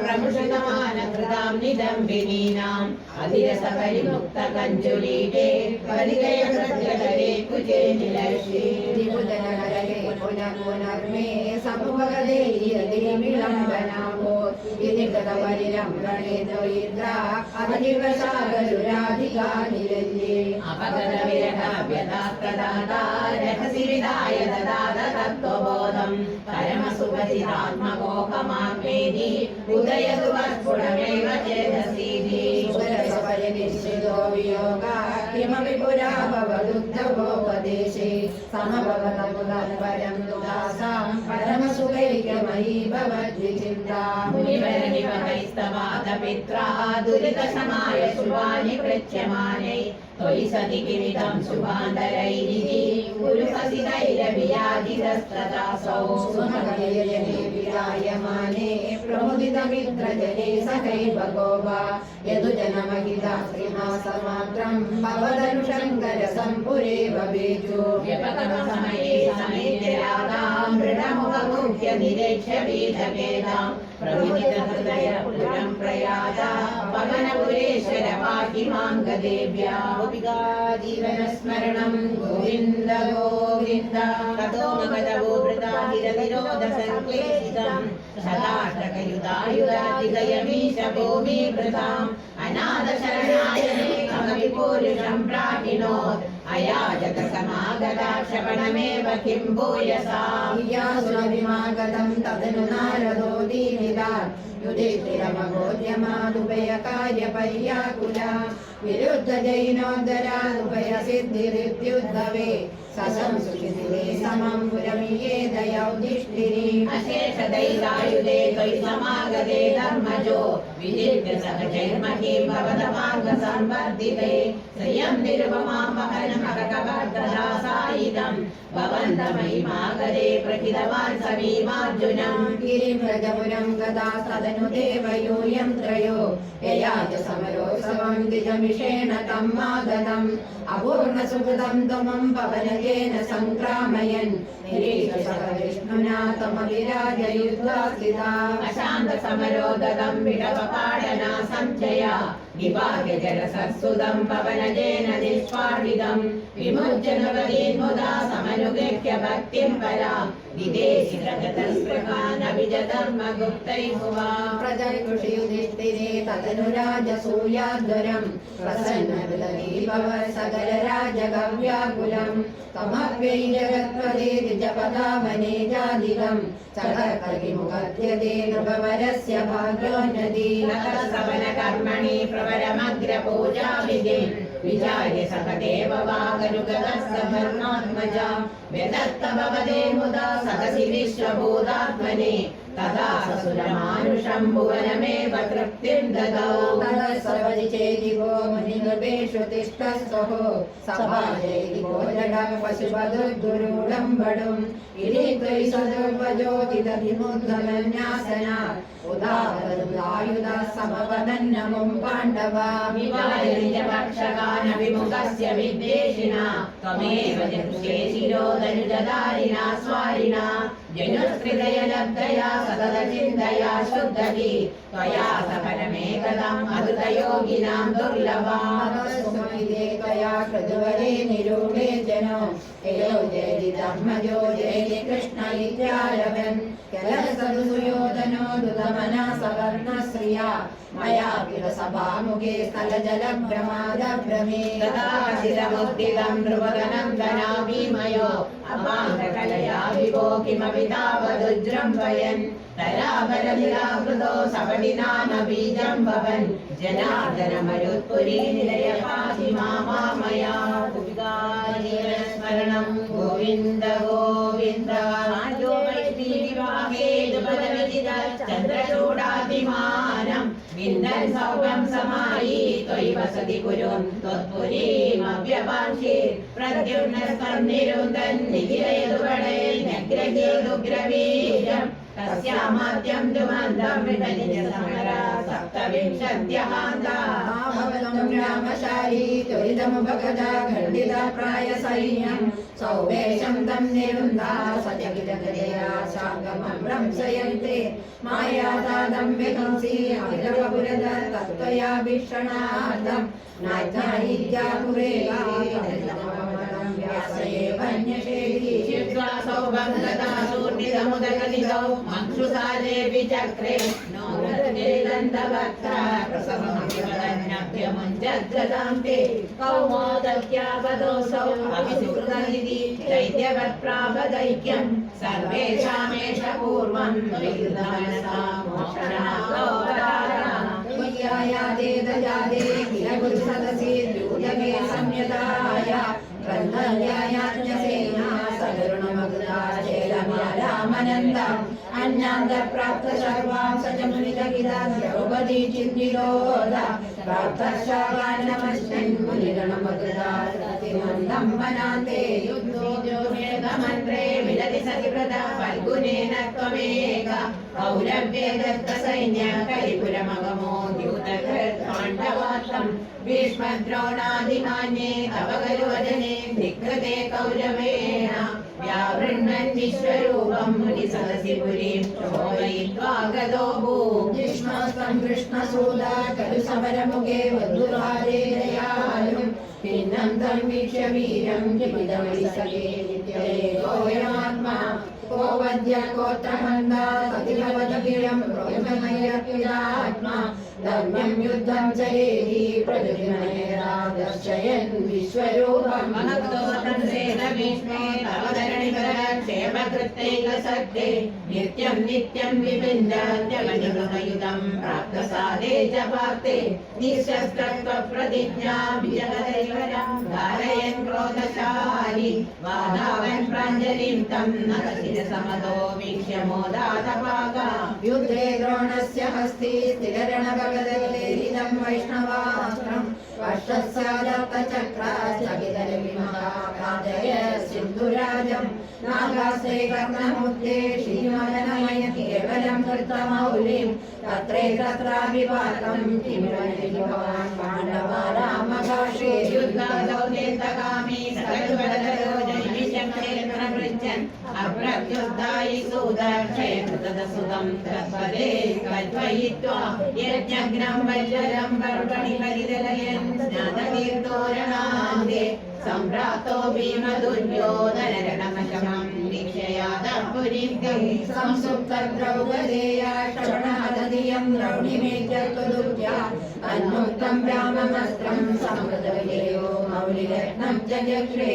प्रमुषतमानकृतां निदम्बिनीनाम् अधिरसपरिमुक्तकञ्जुलीटे परिदयकृत्यकरे कुजे निलयश्री त्रिभुजनहरे पुनः पुनर्मे समुपगते यदिविलम्बनाभो इति गतपरिरम्भणे द्वैद्रा अधिवशागरुराधिका निरञ्जे अपगतविरहव्यदास्तदाता रहसि विदाय ददात तत्त्वबोधं परमसुपचितात्मकोकमात्मेति उदयतु वस्फुटमेव चेदसीति सुरसपरिनिश्चितो वियोगा किमपि पुरा भवदुद्धवोपदेशे समभवतमुदर्परं दासां परमसुखैक्यमयी भवद्विचिन्ता मुनिवरनिवहैस्तवादपित्रा दुरितशमाय शुभानि पृच्छ्यमानै त्वयि सति किमिदं शुभान्तरैरिति गुरुहसितैरभिया विराजितस्तदासौ सुमकलयने विरायमाने प्रमुदितमित्रजने सहैव गोवा यदुजनमहिता श्रीमासमात्रं भवदनुशङ्कर सम्पुरेव बीजो व्यपगमसमये समेत्यरागां मृडमुपमुख्य निरीक्ष्य वीतभेदां प्रमुदितहृदयपुरं प्रयाता पवनपुरेश्वर पाहि मां गदेभ्या गोपिका जीवनस्मरणं गोविन्द गोविन्द ततो मगधवो वृताहिरतिरोधसङ्क्लेशितं शताष्टकयुधायुधातिगयमीश भूमिभृताम् अनाथशरणाय पुरुषं प्रापिनोत् अयाजत समागता क्षपणमेव किं भूयसा यासुरभिमागतं तदनु नारदो दीनिदात् युधिष्ठिरमभोज्यमादुभयकार्यपर्याकुला विरुद्धजैनोद्धरादुभयसिद्धिरित्युद्धवे सशंसुषितिले समं पुरमियेद युधिष्ठिरी अशेषदैरायुधे त्वयि समागते धर्मजो विजित्य सहजैर्महीं भवदमार्गसंवर्धिते श्रियं निरुपमां महनमककवर्गदासायितं भवन्तमहिमागरे प्रथितवान् समीमार्जुनं गिरिव्रजपुरं गदा तदनु देवयूयं त्रयो ययाच समरोत्सवं द्विजमिषेण तं मागधम् अपूर्णसुकृतं त्वमं पवनजेन सङ्क्रामयन् निरीक्षसः विष्णुना तमविराजयुध्वा स्थिता अशान्तसमरोदगं विडवपाडना सञ्चया विभाग्य जलसत्सुदं पवनजेन निष्पादितं विमुच्य नवदीन्मुदा समनुगेह्य भक्तिं परां विदेशिरगतस्पृहानभिजधर्मगुप्तैर्भुवा प्रजर्षि युधिष्ठिरे तदनु राजसूयाद्वरं प्रसन्नविललीभव सकलराजगव्याकुलं तमप्यै जगत्पदे द्विजपदावने जादिकं चकर्कलिमुखद्यते नृपवरस्य भाग्योन्नति सकर्मणि प्रवरमग्रपूजाविधिं विचार्य सकदेव वागनुगतस्य धर्मात्मजा व्यदत्त भवदे मुदा सहसि विश्वभूतात्मने तदा ससुरमानुषं भुवनमेव तृप्तिं ददौ ततः सर्वजिचेदिगो मुनिगर्भेषु तिष्ठस्थो सभाजैदिगो जडं पशुपदुर्दुरूढं बडुम् इति त्वयि सदुर्वजोदितभिमुद्धमन्यासना उदाहरुदायुधः समवदन्नमुं पाण्डवा विवादितपक्षगानविमुखस्य विद्वेषिणा त्वमेव जगुषे शिरोदनुजधारिणा स्वारिणा जनुस्त्रिदयलब्धया सततचिन्तया शुद्धति त्वया सफलमेकदम् अधृतयोगिनां दुर्लभामस्तुमिदे त्वया कृतवरे निरूढे जनो ययो जयति धर्मजो जयति कृष्ण इत्यारभन् कलसदुयोधनो दुतमना सवर्णश्रिया मया विरसभामुखे स्थलजलभ्रमादभ्रमे तदा शिरमुद्दितं नृपगनन्दनाभिमयो अपाङ्गकलया विभो किमपि तावदुज्जृम्भयन् तराबलनिराकृतो सपदिनामबीजं भवन् जनार्दनमरुत्पुरी निलय पाहि मामया स्मरणं गोविन्द गोविन्द विवाहे चन्द्रचूडातिमानं विन्दन् सौभं समायी त्वयि वसति कुरुं त्वत्पुरीमव्यपाक्षे प्रद्युम्नस्तन्निरुन्दन् निखिलयदुवडे न्यग्रहीदुग्रवीर्यम् तस्यामाद्यं तु मन्दं विटनिजसमरा सप्तविंशत्यहान्ता भवतं रामशाली त्वरितमुपगता खण्डिता प्रायसैन्यं सौवेशं तं निरुन्धा सजगिरगजया शाङ्गमं भ्रंसयन्ते मायादादं विकंसी अभिनवपुरद तत्त्वया भीषणार्थं नाज्ञायित्यापुरे व्यासयेवन्यशेति सौभङ्गदासूर्णिदमुदकलितौ मंशुसाले विचक्रे नो दन्तवक्त्रा प्रसवमभिवदन्नभ्यमुञ्जद्गदान्ते कौमोदक्यावदोऽसौ अभिसुकृतनिधि दैत्यवत्प्रापदैक्यं सर्वेषामेष पूर्वं विरुद्धमनसा मोक्षणालोपधारणा त्वय्यायादेदजादे किल गुरुसदसि द्यूतमे संयताय ग्रन्थल्यायाज्ञसेना सगरुणमगुदा चेलमालामनन्दम् अन्यान्तप्राप्त सर्वां सजमुनिलगिदा द्रौपदी चिन्तितोद प्राप्तशावानमस्मिन् मुनिगणमकृता प्रतिमन्दं वनान्ते युद्धोद्योगमन्त्रे विलति सतिव्रता फल्गुनेन त्वमेक कौरव्ये दत्तसैन्य कलिपुरमगमो द्यूतकृत् पाण्डवार्थं भीष्मद्रोणादिमान्ये तव खलु वदने धिकृते कौरवेण व्यावृण्वन् विश्वरूपं मुनिसदसि पुरीं शोभयित्वा गतो भीष्मस्तं कृष्णसूदा खलु समरमुखे वधुराजे दयालुं भिन्नं तं वीक्ष्य वीरं किमिदमैसके नित्ययोऽयमात्मा को वद्य कोत्रहन्ता सतिभवदभिरं रोषमयत्विदात्मा धर्म्यं युद्धं चरेति प्रजृम्भणेरा दर्शयन् विश्वरूपं महत्तोतं सेन भीष्मे तव धरणिवर क्षेमकृत्यैकसक्ते नित्यं नित्यं विभिन्नत्यमनिमृतयुधं प्राप्तसादे च पार्थे निःशस्त्रत्वप्रतिज्ञा विजगदैवरा धारयन् क्रोधशाली वाधावन् प्राञ्जलिं तं नरशिरसमतो वीक्ष्य मोदातपागा युद्धे द्रोणस्य हस्ते स्थिररणभगदगलेरिदं वैष्णवास्त्रं वर्षस्यादत्तचक्रास्तगितलिमहाकादय सिन्धुराजं नागास्ते कर्णमुक्ते श्रीमदनमय केवलं कृतमौलिं तत्रैतत्राभिपातं किमिव भवान् पाण्डवा रामकाशे युद्धादौ नेतकामी सकलबलधरो जैविशक्षेत्रमृच्छन् अप्रत्युद्धायि सुदर्शयकृतदसुतं तत्पदे कल्पयित्वा यज्ञग्नं वल्ललं पर्वणि परिदलयन् स्नातकीर्तोरणान्ते सम्प्राप्तो भीमदुर्योधनरणमशमं वीक्षयादः पुरीं संसुप्तद्रौपदेया श्रवणहदधियं द्रौणिमेत्यर्तुदुर्या अन्मुक्तं राममस्त्रं समृतविजयो मौलिरत्नं जजक्षे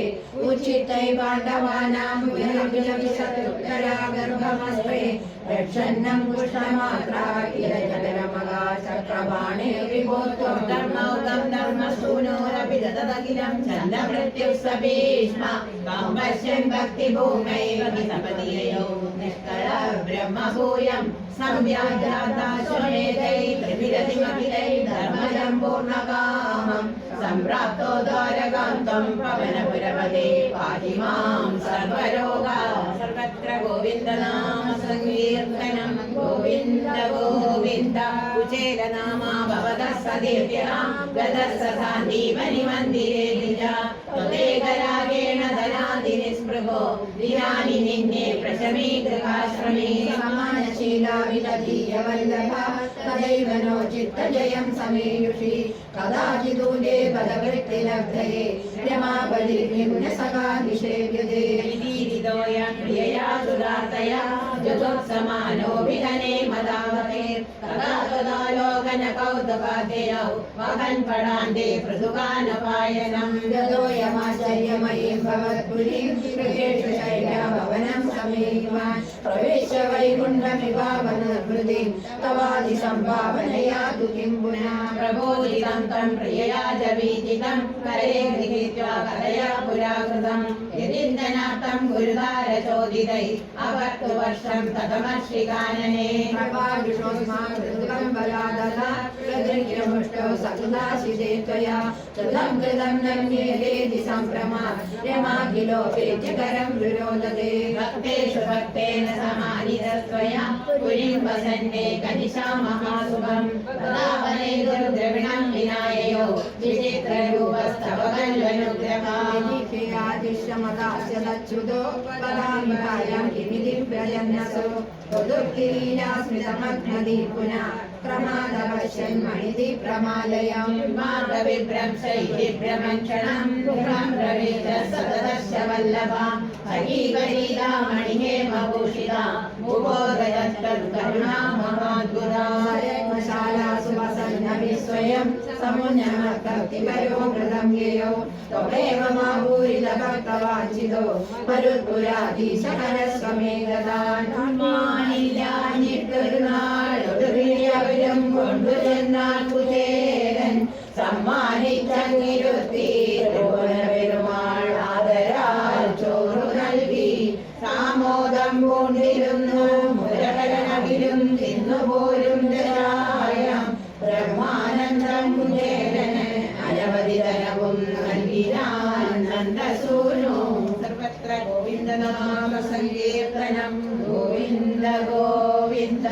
उचितै पाण्डवानां विरविशत्रुत्तरा गर्भमस्त्रे रक्षन्नं कुष्ठमात्रा किलजगरमगा चक्रबाणे विभोत्वं धर्मौकं धर्मसूनोरपि दददखिलं छन्दमृत्युः स भीष्म त्वं पश्यन् भक्तिभूमैव विसपदीययो निष्कळः ब्रह्मभूयं संव्याजाता स्वमेधै त्रिभिरतिमखिलै धर्मजं पूर्णकामं सम्प्राप्तो द्वारकान्तं पवनपुरपदे पाहि मां सर्वरोगा सर्वत्र गोविन्दनाम संकीर्तनं गोविन्द गोविन्द कुचेलनामा भवतः सदेव्यः गतः सन्दीपनिमन्दिरे द्विजा त्वदेकरागेण धनादिनिस्पृहो दिनानि निन्ये प्रशमीकृताश्रमे समानशीला विदधीयवल्लभा तदैव नो चित्तजयं समेयुषि कदाचिदूले पदवृत्तिलब्धये रमाबलिर्निम्नसखा निषेव्यते विदीरितोऽयं प्रियया सुरातया जुगुप्समानोऽभिधने मदावते तदा तदालोकनकौतुकाद्ययौ वहन् पडान्ते पृथुकानपायनं यदोयमाश्चर्यमयीं भवत्पुरीं गृहेषु शैलभवनं समेयुवान् प्रवेश्य वैकुण्ठमिवावनहृदिं तवादिसम्भावनया तु किं पुनः प्रबोधितं तं प्रियया च वीजितं करे गृहीत्वा कथया पुराकृतं यदिन्दनार्थं गुरुदारचोदितै अभक्तुवर्षं ततमर्षिकानने प्रभाविषोऽस्मान् बलादला प्रदृग्यमुष्टौ सकृदाशिते त्वया कृतं कृतं नम्येति सम्भ्रमात् रमाखिलोपेत्यकरं विरोदते भक्तेषु भक्तेन समानितस्त्वया पुरीं वसन्ने कनिशा महासुभं तदा वने दुर्द्रविणं विनाययो विचित्ररूपस्तव कल्वनुग्रहा आदिश्यमदास्य लच्युतो परामिकायां किमिति प्रजन्यसो दुर्किरीला स्मितमग्नदी पुनः प्रमादपश्यन्मणिति प्रमालयं मार्गविभ्रंशैः भ्रमक्षणं पुरां प्रवेश सततश्च वल्लभा हरीवरीदा मणिहेमभूषिता मुपोदयस्तत्करुणा महाद्भुता शालासु वसन्नविस्वयं समुन्नमकर्तिपरो मृदं येयो त्वमेव मा भूरिलभक्तवाञ्छितो मरुत्पुराधीशकरस्वमे गतान् ും കൊണ്ടുചെന്നാൽ കുചേരൻ സമ്മാനിച്ചങ്ങിരുത്തി പെരുമാൾ ആദരാൽ ചോറു നൽകി സാമോദം കൊണ്ടിരുന്നു മുരള നിന്നുപോരും ദശായം ബ്രഹ്മാനന്ദം കുചേരന് അനവധി ധനവും നൽകിനാൻ നന്ദസൂനു സർവത്ര ഗോവിന്ദനാമ സങ്കീർത്തനം ഗോവിന്ദ ഗോവിന്ദ.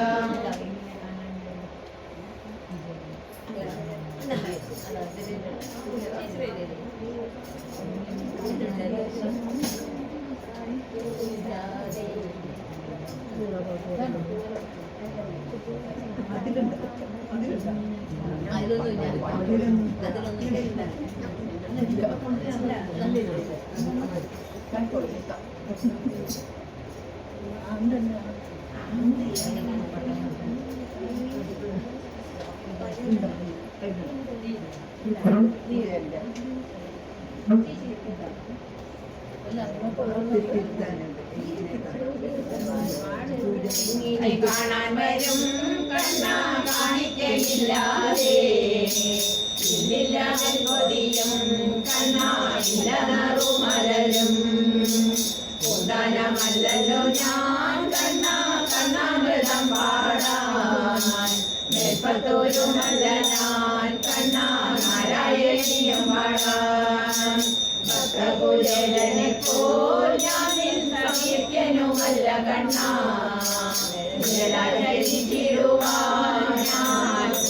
കാണാൻ വരും കണ്ണാ കാണിക്കയില്ലാതെ ഇല്ലില്ലാതെ കൊതിയും കണ്ണാ ഇല്ലറുമലരും ഉദാനമല്ലല്ലോ ഞാൻ കണ്ണാ കണ്ണാമൃതം പാടാൻ മേൽപ്പത്തോരുമല്ല ഞാൻ കണ്ണാ നാരായണീയം പാടാൻ ഭക്തകുചേരനെ പോൽ ഞാൻ നിൻ സമീപ്യനുമല്ല കണ്ണാ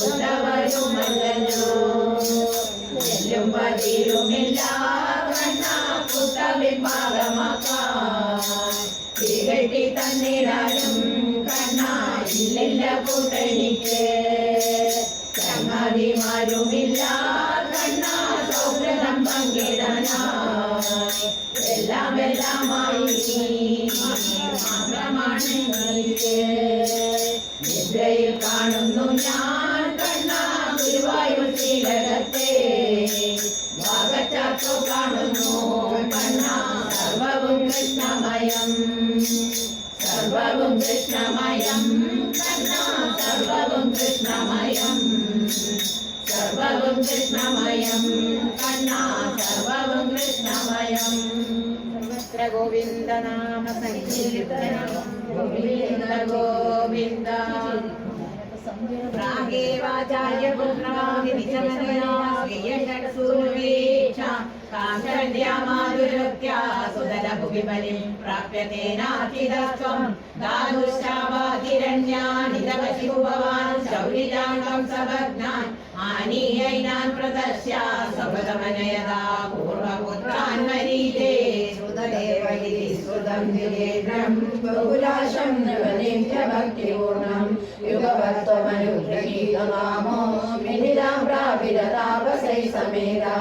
ഉദ്ധവരുമല്ലോ എല്ലും പതിരുമില്ല കണ്ണാ പുത്തവിഭാഗമാക്കാൻ തികട്ടി തന്നിടാനും കണ്ണാ ഇല്ലില്ല കൂട്ടനിക്ക് ചങ്ങാതിമാരുമില്ല കണ്ണാ സൗഹൃദം പങ്കിടാനായി എല്ലാം മാത്രമാണ് നിദ്രയിൽ കാണുന്നു ഞാൻ കണ്ണാ ഗുരുവായൂർ ശ്രീലകത്തെ ഭാഗച്ചാത്തോ കാണുന്നു കണ്ണാ സർവവും കൃഷ്ണമയം സർവവും കൃഷ്ണമയം കണ്ണാ സർവവും കൃഷ്ണമയം സർവവും കൃഷ്ണമയം കണ്ണാ സർവവും കൃഷ്ണമയം. സർവത്ര ഗോവിന്ദനാമ സങ്കീർത്തനം ഗോവിന്ദ ഗോവിന്ദ. പ്രാപ്യതേനാചിതത്വം ദാതുശ്ചാവാതിരണ്യാനിതവശിഭുഭവാൻ ശൗരിജാംഗം സഭഗ്നാൻ ആനീയൈനാൻ പ്രദർശ്യ സപദമനയദാ പൂർവപുത്രാൻ മരീചേ ശ്രുതദേവഗിരി ശ്രുതം ദിലേന്ദ്രം ബഹുലാശം നവനേഭ്യ ഭക്തിപൂർണം യുഗവത്വമനുഗ്രഹീതനാമോ വിനിതാം പ്രാപിതതാപസൈ സമേതാ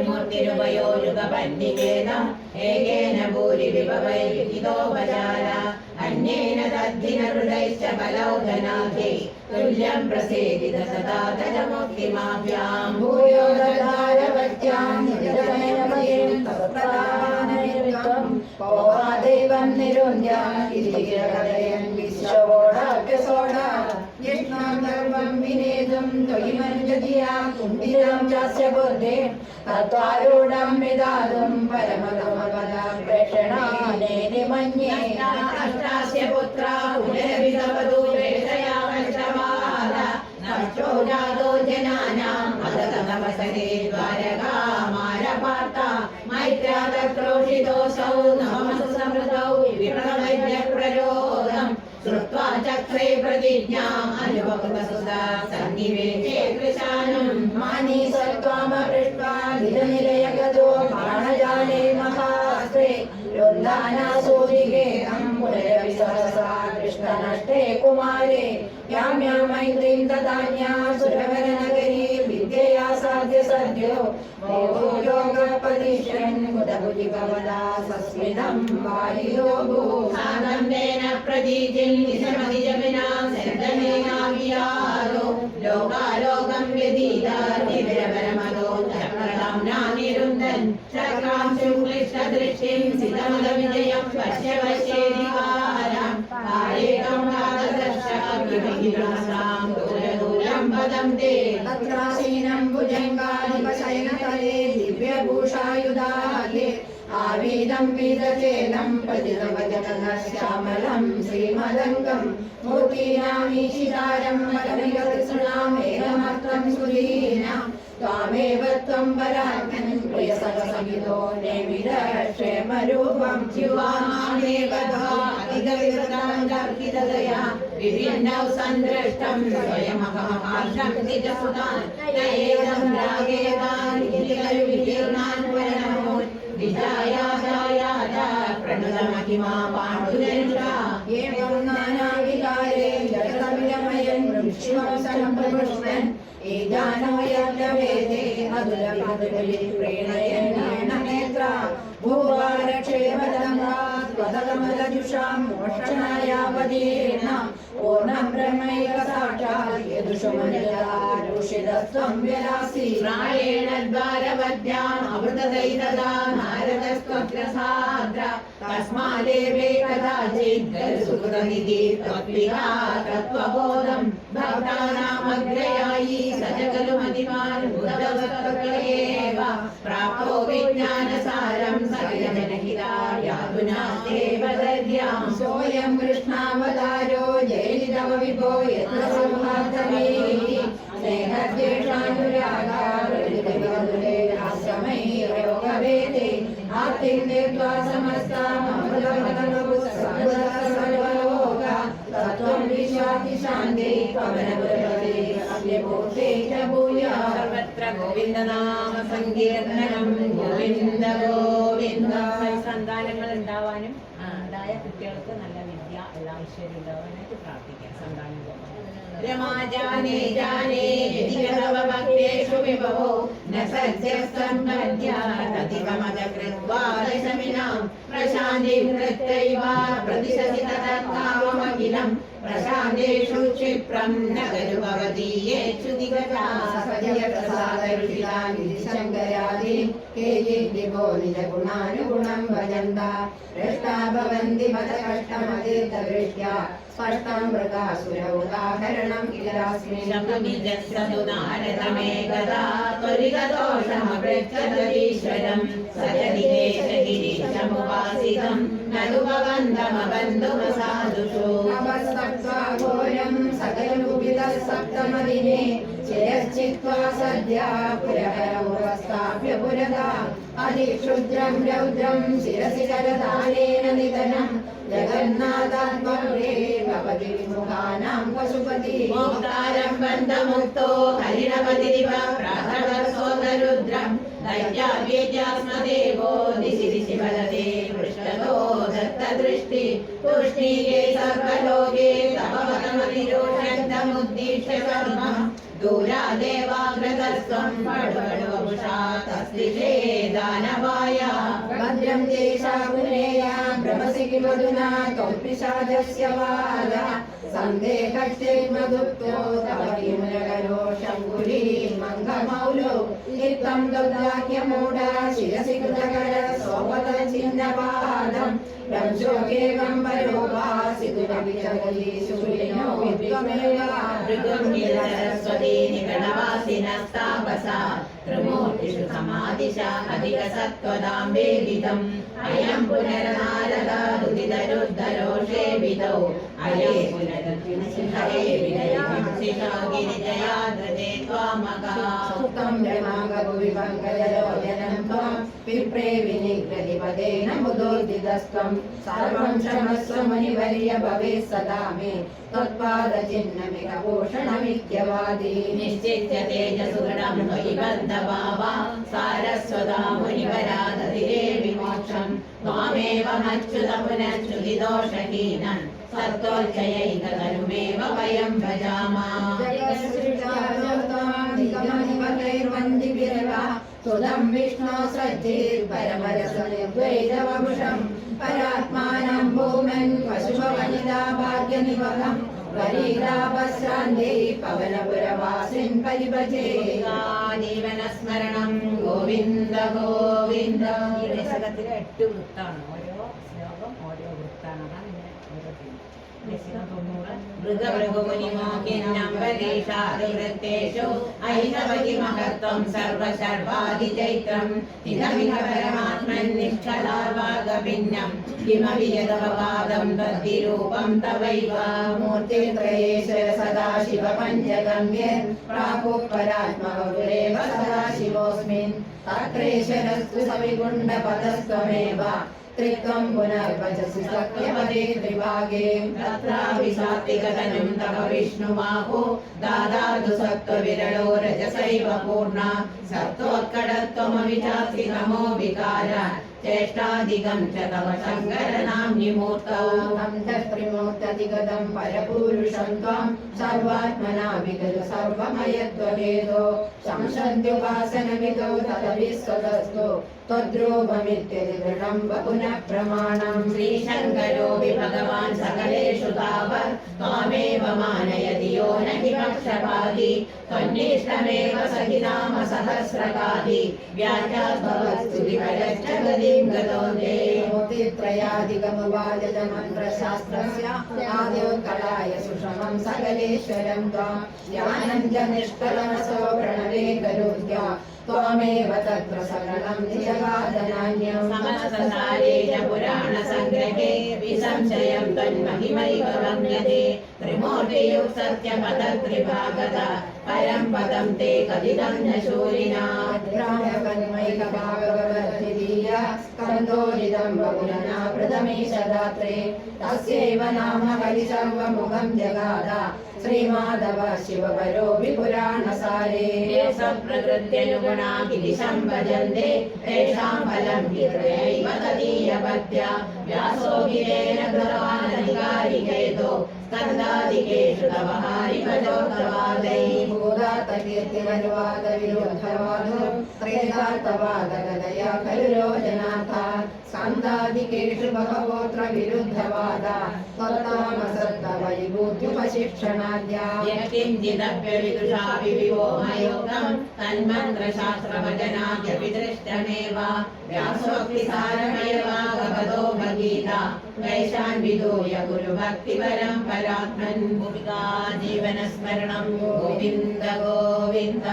മൂർത്തിരുപയോ യുഗപന്നികേതം ഏകേന ഭൂരി വിഭവൈർവിഹിതോപചാര അന്യേന തദ്ധിന ഹൃദയശ്ച ബലൗധനാഥേ തുല്യം പ്രസേദിത സദാ തജമുക്തിമാഭ്യാം ഭൂയോ ദധാരവത്യാം നിജനയനമയം തവപ്രധാനൈർവിത്വം പൗവാദൈവം നിരുന്ധ്യാൻ വിശ്വവോടാഭ്യസോട യജ്ഞാം ധർമ്മം വിനേദം ത്വയി മഞ്ജതിയാ കുണ്ടിരം ചാസ്യ ബുദ്ധേ തത്വാരൂഢം വിദാതും പരമതമപദ പ്രേഷണാനേനി മന്യേ അഷ്ടാസ്യ പുത്രാ പുനരവിതവധൂ വേഷയാ വശവാദ നഷ്ടോ ജാതോ ജനാനാം അദതമവസരേ ദ്വാരകാമാരപാർത്ത മൈത്രാദക്രോഷിതോസൗ നമമസു സമൃതൗ വിപ്രവൈദ്യപ്രരോധം ശ്രുത്വാ ചക്രേ പ്രതിജ്ഞാം അനുഭവതസുതാ സന്നിവേശേ കൃശാനം മാനീ സത്വാമപൃഷ്ട്വാ നിലനിലയഗതോ ബാണജാലേ മഹാസ്ത്രേ യോദ്ധാനാസൂരികേഹം പുനരവിസഹസാ കൃഷ്ണനഷ്ടേ കുമാരേ യാമ്യാ മൈത്രീം ദദാന്യാ സുരവരനഗരീ വിദ്യയാ സാധ്യ സദ്യോ മോഹോ യോഗപതിഷ്യൻ മുദഭുജി ഭവദാ സസ്മിതം വായുയോഗോ ആനന്ദേന പ്രതീജിൽ നിസമതിജമിനാ സേതനേനാവിയാരോ ലോകാലോകം വ്യതീതാർനിരപരമതോ ചക്രധാംനാനിരുന്ധൻ ചക്രാം ശുക്ലിഷ്ടദൃഷ്ടിം സിതമത വിജയം വശ്യവശ്യേദികാരം ആയേകം കാതദർശാം ദൂരദൂരം പദം തേ തത്രാസീനം ഭുജംഗാധിപശയനതലേ ദിവ്യഭൂഷായുധാലേ ആവീതം വീതചേനം പതിതവചനശ്യാമലം ശ്രീമദംഗം മൂർത്തീനാമീശിതാരം മലമികൃഷ്ണാമേകമർത്തം സുധീനാം ത്വാമേവ ത്വം പരാത്മൻ പ്രിയസഹസംഗീതോ നേമിരക്ഷേമരൂപം ശിവാനാമേകഥാ വിഭിന്നൗ സന്ദ്രഷ്ടം സ്വയമഹമഹാർഷം നിജസുതാൻ നയേദം രാഗേതാൻ വിധിർനാൻ പരമോ വിജായാദായാദ പ്രണതമഹിമാ പാണ്ഡുരേന്ദ്രാ ഏവം നാനാവികാരേ ജഗതമിലമയൻ വിഷ്ണും സംപ്രപുഷ്പൻ ഏജാനോയജ്ഞവേദേ അതുലപ്രണയനേത്ര ഭൂവാരക്ഷേമദംഗാത്വതകമലജുഷാം മോക്ഷണായാവതീർണ പൂർണ്ണം ബ്രഹ്മൈക സാക്ഷാത് യദുഷമനിലാരുഷിതസ്ത്വം വ്യലാസി പ്രായേണ ദ്വാരവദ്യാം അമൃതദൈതദാ നാരദസ്ത്വഗ്രസാദ്ര തസ്മാദേവേ കഥാചിത് സുഹൃതനിധി ത്വത്വികാ തത്വബോധം ഭക്താനാമഗ്രയായി സജഗലു മതിമാൻ ഉദ്ധവത്വകലേവ പ്രാപ്തോ വിജ്ഞാനസാരം സകലജനഹിതായാതുനാസ്തേവ ദര്യാം സോയം കൃഷ്ണാവതാരോ ജയലിതവ വിഭോ യത്ര സംഹാർദ്ദമേ സ്നേഹദ്വേഷാനുരാഗാരുലേ ആശ്രമൈരോഗവേദേ ആർത്തിന്റെ സർവലോക തത്വം വിശ്വാതി ശാന്തി പവനപുരപദേ അന്യഭൂതേ ച ഭൂയാ സർവത്ര ഗോവിന്ദനാമ സങ്കീർത്തനം ഗോവിന്ദ ഗോവിന്ദ. സന്താനങ്ങൾ ഉണ്ടാവാനും ഉണ്ടായ കുട്ടികൾക്ക് നല്ല വിദ്യ എല്ലാ ഐശ്വര്യം ഉണ്ടാവാനായിട്ട് പ്രാർത്ഥിക്കാം. സന്താനം രമാജാനേ ജാനേ യതികതവ ഭക്തേഷു വിഭവോ ന സജ്ജസ്തന്മധ്യാനതികമജകൃത്വാദശമിനാം പ്രശാന്തിം കൃത്യൈവ പ്രതിശതി തദക്കാവമഖിലം പ്രശാന്തേഷു ക്ഷിപ്രം ന ഖലു ഭവതീയേഷു ദിഗജാ ശങ്കരാദി കേജിഭോ നിജഗുണാനുഗുണം ഭജന്ത ഭ്രഷ്ടാ ഭവന്തി മതകഷ്ടമതീർത്ഥദൃഷ്ട്യാ സ്പഷ്ടം മൃഗാസുര ഉദാഹരണം കിലാസ്മിൻ നാരദമേകദാ ത്വരിതദോഷമപൃച്ഛതീശ്വരം സജനിദേശഗിരീശമുപാസിതം നനുപവന്തമബന്ധുമസാധുഷു ഘോരം സകലകുപിതഃ സപ്തമദിനെ ചിരശ്ചിത്വാ സദ്യാ പുരഹരമുപസ്ഥാപ്യ പുരതാ അതിക്ഷുദ്രം രൗദ്രം ശിരസി കരതാലേന നിധനം ജഗന്നാഥാത്മേ ഭവതി വിമുഖാനാം പശുപതി മോക്താരം ബന്ധമുക്തോ ഹരിണപതിരിവ പ്രാതവസോദരുദ്രം ദൈത്യാസ്മദേവോ ദിശി ദിശി വലതേ പൃഷ്ഠതോ ദത്തദൃഷ്ടി തുഷ്ണീകേ സർവലോകേ തപവതമതിരോഷന്തമുദ്ദീക്ഷ്യ കർമ്മ ദൂരാദേവാഗ്രതസ്ത്വം പടുപടുവപുഷാ തസ്തിഷേ ദാനവായ ഭദ്രം ദേശാകുലേയാ ഭ്രമസി കിമധുനാ ത്വം പിശാചസ്യ വാല സന്ദേഹക്ഷേമദുഃഖോ തവ കിമുനകരോ ശങ്കുലീ മംഗമൗലോ നിത്യം ദുർദാഹ്യമൂഢാ ശിരസി കൃതകര സോപത ചിഹ്നപാദം രംശോകേവം പരോപാസിതുരവിചകലീശൂലിനോ വിദ്വമേവ സരസ്വതീ നിഗണവാസിനസ്താപസാ ത്രിമൂർത്തിഷു സമാദിശ അധിക സത്വദാം വേദിതം അയം പുനരനാരദാരുദിതരുദ്ധരോഷേവിതൗ അയേ പുനരഹേ വിജയാദ്രജേ ത്വാമകാ സുഖം രമാഗവിഭംഗജലോചനം ത്വം വിപ്രേ വിനിഗ്രഹിപദേന മുദോദിതസ്ത്വം സർവം ക്ഷമസ്വ മുനിവർയ ഭവേത് സദാ മേ ത്വത്പാദചിഹ്നമിക ഭൂഷണമിത്യവാദി നിശ്ചിത്യ തേജസുഗണം ത്വയി ബദ്ധഭാവാ സാരസ്വതാ മുനിവരാദതിരേ വിമോക്ഷം ത്വാമേവ മച്യുത പുനഃച്യുതിദോഷഹീനം സത്വോച്ചയൈകതനുമേവ വയം ഭജാമ സുതം വിഷ്ണു സജ്ജിർപരമരസനിർദ്വൈതവപുഷം പരാത്മാനം ഭൂമൻ പശുഭവനിതാ ഭാഗ്യനിവഹം വരീരാപശ്രാന്തേ പവനപുരവാസിൻ പരിഭജേ ജീവനസ്മരണം ഗോവിന്ദ ഗോവിന്ദ. ഈ ദശകത്തിലെ 8 വൃത്താണ്. ഓരോ ശ്ലോകം ഓരോ വൃത്താണ്. അതാണ് ഇങ്ങനെ ഓരോ मृगमृगमुनिमोकिन्नम्बरीषादिवृत्तेषु ऐनवति महत्त्वं सर्वसर्वादिचैत्रम् इदमिह परमात्मन्निष्कलार्वागभिन्नं किमपि यदववादं तद्विरूपं तवैव मूर्तित्रयेश्वर सदाशिवपञ्चगम्ये प्रापुपरात्मगुरेव सदाशिवोऽस्मिन् तत्रेश्वरस्तु सविगुण्डपदस्त्वमेव त्रित्वं पुनर्भजसि सत्यपदे त्रिभागे तत्रापि सात्विकतनुं तव विष्णुमाहो दादातु सत्त्वविरलो रजसैव पूर्णा सत्त्वोत्कटत्वमविचास्ति तमो विकार चेष्टादिकं च तव शङ्करनाम्निमूर्तौ त्रिमूर्त्यधिगतं परपुरुषं त्वां सर्वात्मना विगतो सर्वमयत्वभेदो संसद्युपासनविदो तदविस्वदस्तु त्वद्रूपमित्यदि दृढं पुनः प्रमाणं श्रीशङ्करोऽपि भगवान् सकलेषु तावत् त्वामेव मानयति यो न हि पक्षपाती त्वन्निष्टमेव सखि नाम सहस्रकादि व्याख्याद्भवत्स्तुतिकरश्च गतिं गतोऽन्ते मूर्तित्रयादिगमवादितमन्त्रशास्त्रस्य आद्योत्कलाय सुषमं सकलेश्वरं त्वां ज्ञानं च निष्कलमसो प्रणवे करोत्या त्वामेव तत्र सकलं निजगादनान्यं समस्तसारे च पुराणसङ्ग्रहे विसंशयं तन्महिमैव गम्यते त्रिमूर्तियुः सत्यपदत्रिभागत परं पदं ते कथितं न शूरिणा द्रावकन्मैकभागवद्वितीया स्कन्धोरिदं बहुलना प्रथमेशदात्रे तस्यैव नाम हरिसर्वमुखं जगाद श्रीमाधव शिवपरो विपुराणसारे प्रकृत्यनुगुणा गिरिशं भजन्ते तेषां फलं गिरैव तदीयपद्या व्यासो गिरेण कृतवानधिकारिकेतो स्कन्धादिकेषु तव हारिभजोत्तवादैः भूदातकीर्तिमनुवादविरुद्धवादो त्रेधार्थवादगदया खलुरोजनाथा स्कन्धादिकेषु बहवोऽत्र विरुद्धवादा त्वत्तामसत्तवैभूत्युपशिक्षणाद्या यत्किञ्चिदप्यविदुषापि विवोमयोगं तन्मन्त्रशास्त्रभजनाद्यपि दृष्टमेव व्यासोक्तिसारमयवागवतो भगीता वैशान् विदूय गुरुभक्तिपरं परात्मन् ഭൂമികാ ജീവനസ്മരണം ഗോവിന്ദ ഗോവിന്ദ.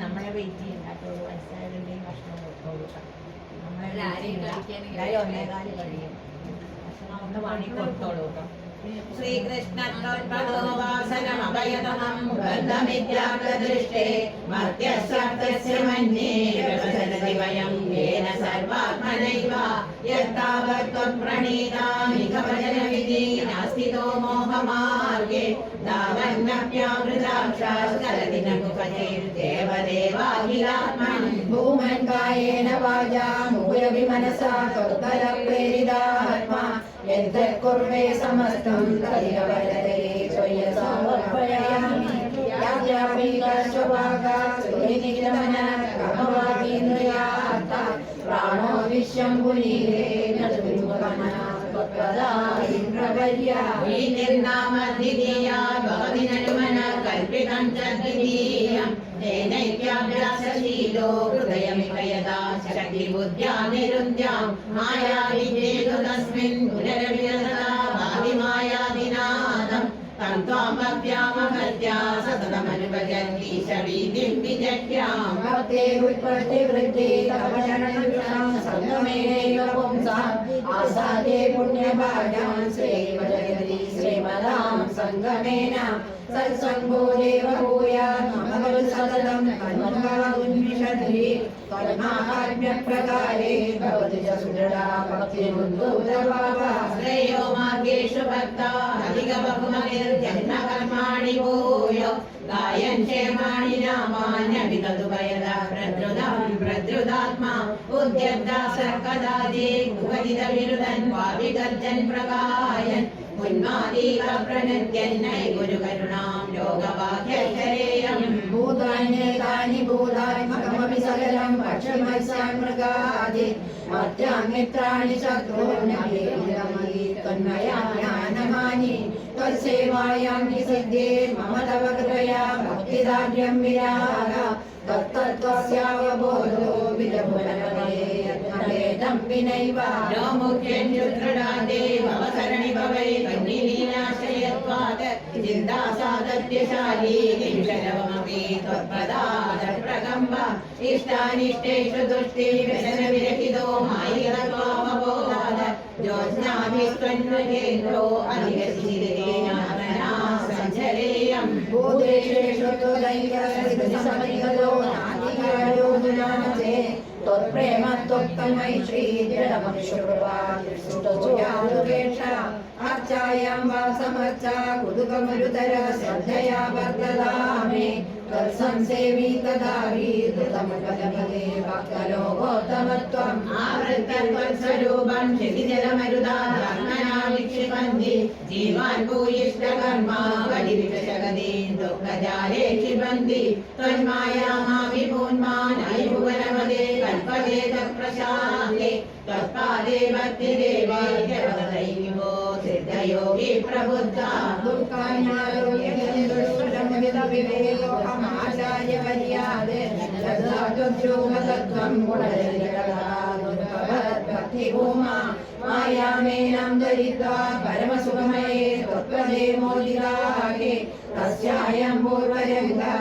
നമ്മളെ വെയിറ്റ് ചെയ്യട്ടോ, വയസ്സായവരുടെയും ഭക്ഷണം കൊടുത്തോളൂ. നമ്മളെല്ലാവരും ഒന്നേകാല് കഴിയും, ഭക്ഷണം ഒന്ന് വാങ്ങി കൊടുത്തോളൂ കേട്ടോ. ശ്രീകൃഷ്ണവാസനമഭയതമം ബന്ധമിത്യാദൃഷ്ടേ മർത്യസ്യാർത്ഥസ്യ മന്യേ വ്യവസരതി വയം യേന സർവാത്മനൈവ യത്താവത് ത്വത്പ്രണീതാമികഭജനവിധി നാസ്തിതോ മോഹമാർഗേ താവന്നപ്യാമൃതാക്ഷാസ്കരതി ന കുഹചൈർദേവദേവാഖിലാത്മൻ ഭൂമൻ കായേന വാചാ മുഹുരഭി മനസാ ത്വത്പരപ്രേരിതാത്മാ यद्कुर्वे समस्तं तदिहवरते स्वयसमर्पयामि याज्ञापि कश्यपाका सुनिधिगमना कमवागीन्द्रियार्था प्राणो विश्वम्भुलीरे न दुर्गमना त्वत्पदा इन्द्रवर्या निर्नामद्वितीया भवति ननुमना कल्पितं च द्वितीयं तेनैक्याभ्यासशीलो हृदयमिव यदा शक्तिबुद्ध्या निरुन्ध्यां माया विद्येतु तस्मिन् पुनरविरता भाविमायादिनादं तं त्वां भक्त्यामहत्या सततमनुभजन्ति शवीतिं विजह्यां भक्ते उत्पत्तिवृद्धि तव शरणयुषां सङ्गमेनैव पुंसां आसादे पुण्यभाजां श्रीमजगति श्रीमदां सङ्गमेन सत्सङ्गो देव भूयात् मम खलु सततं तन्मन्वादुन्मिषद्भिः तन्माहात्म्यप्रकारे भवति च सुदृढा भक्तिमुद्भूतभावा श्रेयो मार्गेषु भक्ता अधिकबहुमतिर्जन्मकर्माणि भूयो गायन् क्षेमाणि नामान्यभितदुभयदा प्रद्रुतं प्रद्रुतात्मा उद्यद्दा सर्कदादि गुहजितविरुदन् वाविगर्जन् प्रगायन् उन्मादीव प्रणद्यन्नै गुरुकरुणां योगवाक्यैकरेयम् भूतान्येतानि भूतात्मकमपि सकलं पक्षमस्यान् मृगादि मत्यान्मित्राणि शत्रूण्यभिरमयि तन्मया ज्ञानमानि त्वत्सेवायां निसिद्धे मम तव कृपया भक्तिदार्ढ्यं विराग तत्तत्त्वस्यावबोधो विलभुनपदे തദേതം വിനൈവ नो मुख्यं चुत्रडादे भवसरणि भवै कन्निलीलाश्रयत्वात् चिन्ता सादत्यशाली निमिषरवमपि त्वत्पदाद प्रकम्ब इष्टानिष्टेषु तुष्टि व्यसनविरहितो मायिकत्वावबोधात् ज्योत्स्नाभिस्त्वन्नकेन्द्रो अधिगसिरितेनामना सञ्चरेयम् भूदेशेषु तुलैकसमनिगतो नादिकायोजुनामते त्वत्प्रेम त्वक्तमयि श्रीजडमक्षुप्रभाषुतोयादुकेश अर्चायां वा समर्चा कुदुकमरुतर श्रद्धया वर्तदामे तत्संसेवी तदावी धृतमपदपदे भक्तलोकोत्तमत्वम् आवृत्तत्वत्स्वरूपं क्षितिजलमरुदात्मना विक्षिपन्ति जीवान् भूयिष्ठकर्मा बलिविषगदीन् दुःखजाले क्षिपन्ति त्वन्मायामाविभून्मान् अयिभुवनपदे कल्पते तत्प्रशान्ते तत्पादे भक्तिदेवाद्यवदैवो सिद्धयोगी प्रबुद्धा दुःखाचार्य वर्यादे तद्ध्रुवतत्त्वं गुणभक्तिभूमा मायामेनं दरिद्रा परमसुखमये त्वत्पदे मोदिताके तस्यायं पूर्वरङ्गा